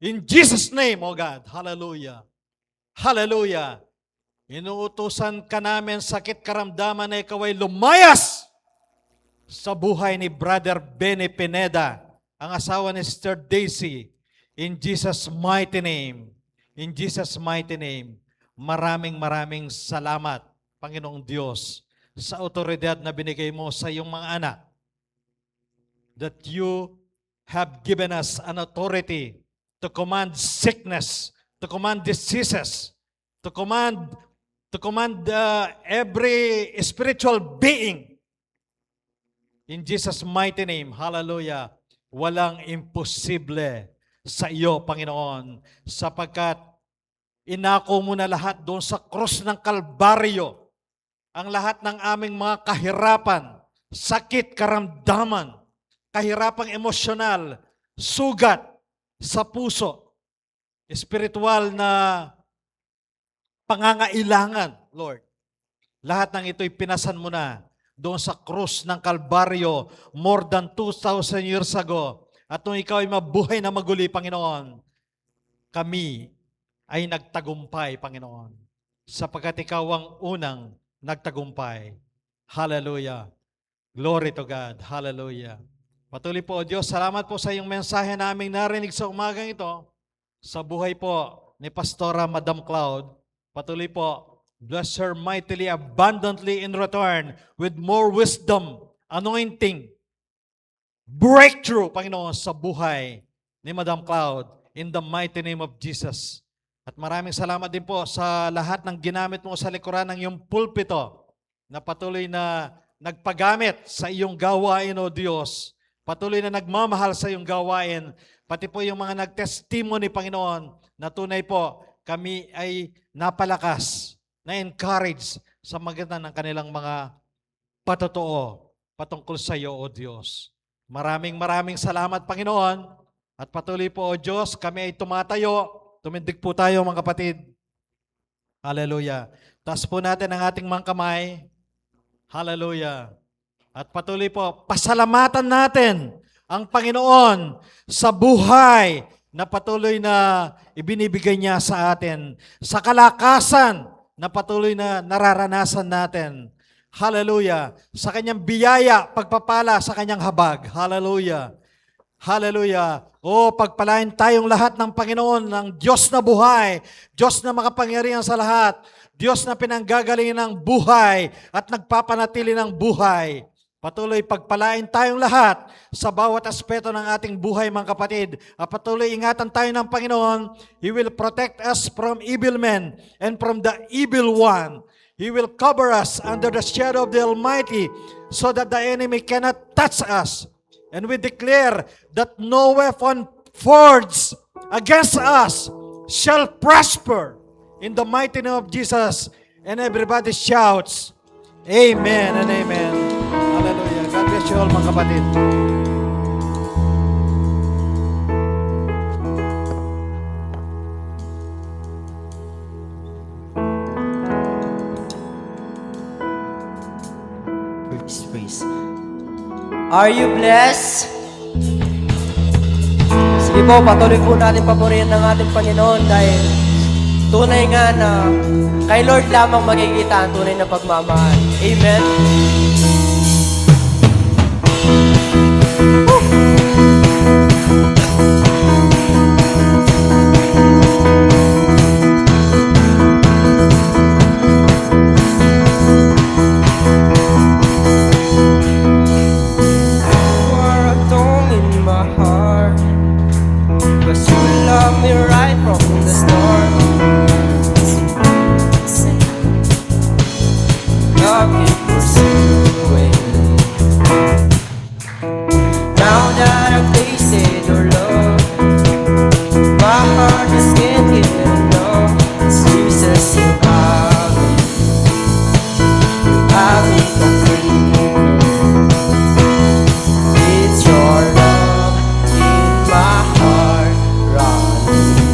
In Jesus' name, O God. Hallelujah. Hallelujah. Inuutusan ka namin sakit karamdaman na ikaw ay lumayas sa buhay ni Brother Benny Pineda, ang asawa ni Sister Daisy, in Jesus' mighty name. In Jesus' mighty name. Maraming salamat, Panginoong Diyos, sa otoridad na binigay mo sa iyong mga anak. That you have given us an authority to command sickness, to command diseases, to command every spiritual being. In Jesus' mighty name, hallelujah, walang imposible sa iyo, Panginoon, sapagkat inako mo na lahat doon sa krus ng Kalbaryo, ang lahat ng aming mga kahirapan, sakit, karamdaman, kahirapang emosyonal, sugat sa puso, espiritual na pangangailangan, Lord. Lahat ng ito'y pinasan mo na doon sa krus ng Kalbaryo more than 2,000 years ago. At nung ikaw ay mabuhay na maguli, Panginoon, kami ay nagtagumpay, Panginoon, sapagkat ikaw ang unang nagtagumpay. Hallelujah. Glory to God. Hallelujah. Patuloy po, O Diyos, salamat po sa iyong mensahe na aming narinig sa umagang ito, sa buhay po ni Pastora Madam Cloud. Patuloy po, bless her mightily, abundantly in return, with more wisdom, anointing, breakthrough, Panginoon, sa buhay ni Madam Cloud, in the mighty name of Jesus. At maraming salamat din po sa lahat ng ginamit mo sa likuran ng iyong pulpito, na patuloy na nagpagamit sa iyong gawain, O Diyos. Patuloy na nagmamahal sa iyong gawain, pati po yung mga nag-testimony, Panginoon, na tunay po kami ay napalakas, na-encourage sa magitan ng kanilang mga patotoo patungkol sa iyo, O Diyos. Maraming salamat, Panginoon. At patuloy po, O Diyos, kami ay tumatayo. Tumindig po tayo, mga kapatid. Hallelujah. Taas po natin ang ating mga kamay. Hallelujah. At patuloy po, pasalamatan natin ang Panginoon sa buhay na patuloy na ibinibigay niya sa atin, sa kalakasan na patuloy na nararanasan natin. Hallelujah. Sa kanyang biyaya, pagpapala sa kanyang habag. Hallelujah. Hallelujah. O pagpalain tayong lahat ng Panginoon, ng Diyos na buhay, Diyos na makapangyarihan sa lahat, Diyos na pinanggagalingan ng buhay at nagpapanatili ng buhay. Patuloy pagpalain tayong lahat sa bawat aspeto ng ating buhay, mga kapatid. At patuloy ingatan tayo ng Panginoon. He will protect us from evil men and from the evil one. He will cover us under the shadow of the Almighty so that the enemy cannot touch us. And we declare that no weapon forged against us shall prosper in the mighty name of Jesus. And everybody shouts, Amen and Amen. Hallelujah. God bless you all, mga kapatid. Praise. Are you blessed? Sige po, patuloy po natin papurihin ng ating Panginoon dahil tunay nga na kay Lord lamang makikita ang tunay na pagmamahal. Amen? It's your love in my heart running.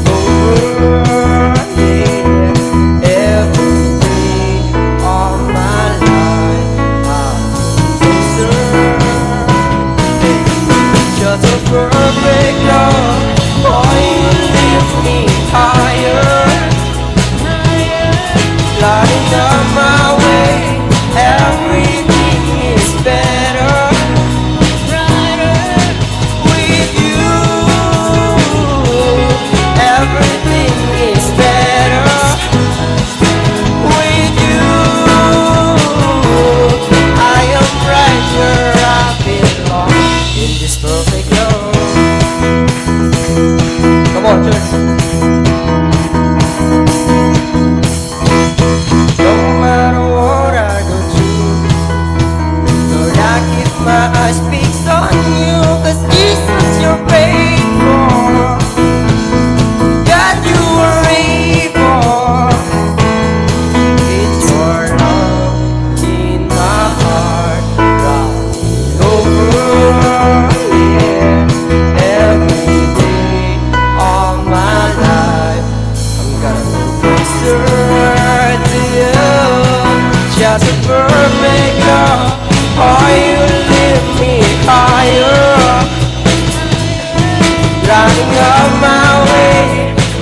lighting up my way.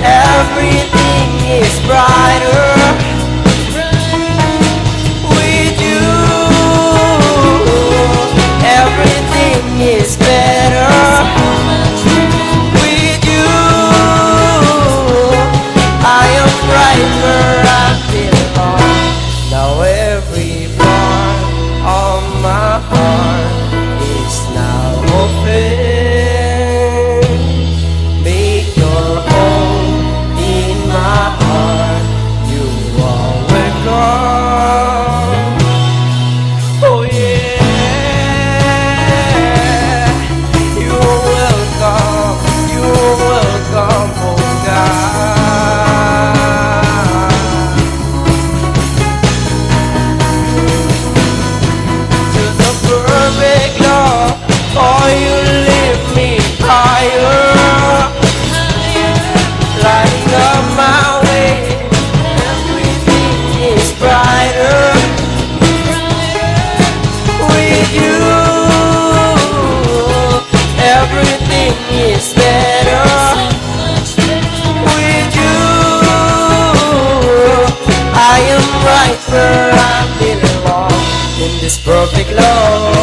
Everything is brighter with you. Everything is better with you. I am right where I belong. Now every part of my heart is now open. Make your home in my heart. You are welcome. Oh yeah, you're welcome. You're welcome, oh God. To the perfect love, oh you lift me higher, lighting up my way. Everything is brighter with you. Everything is better with you. I am right where I belong in this perfect love.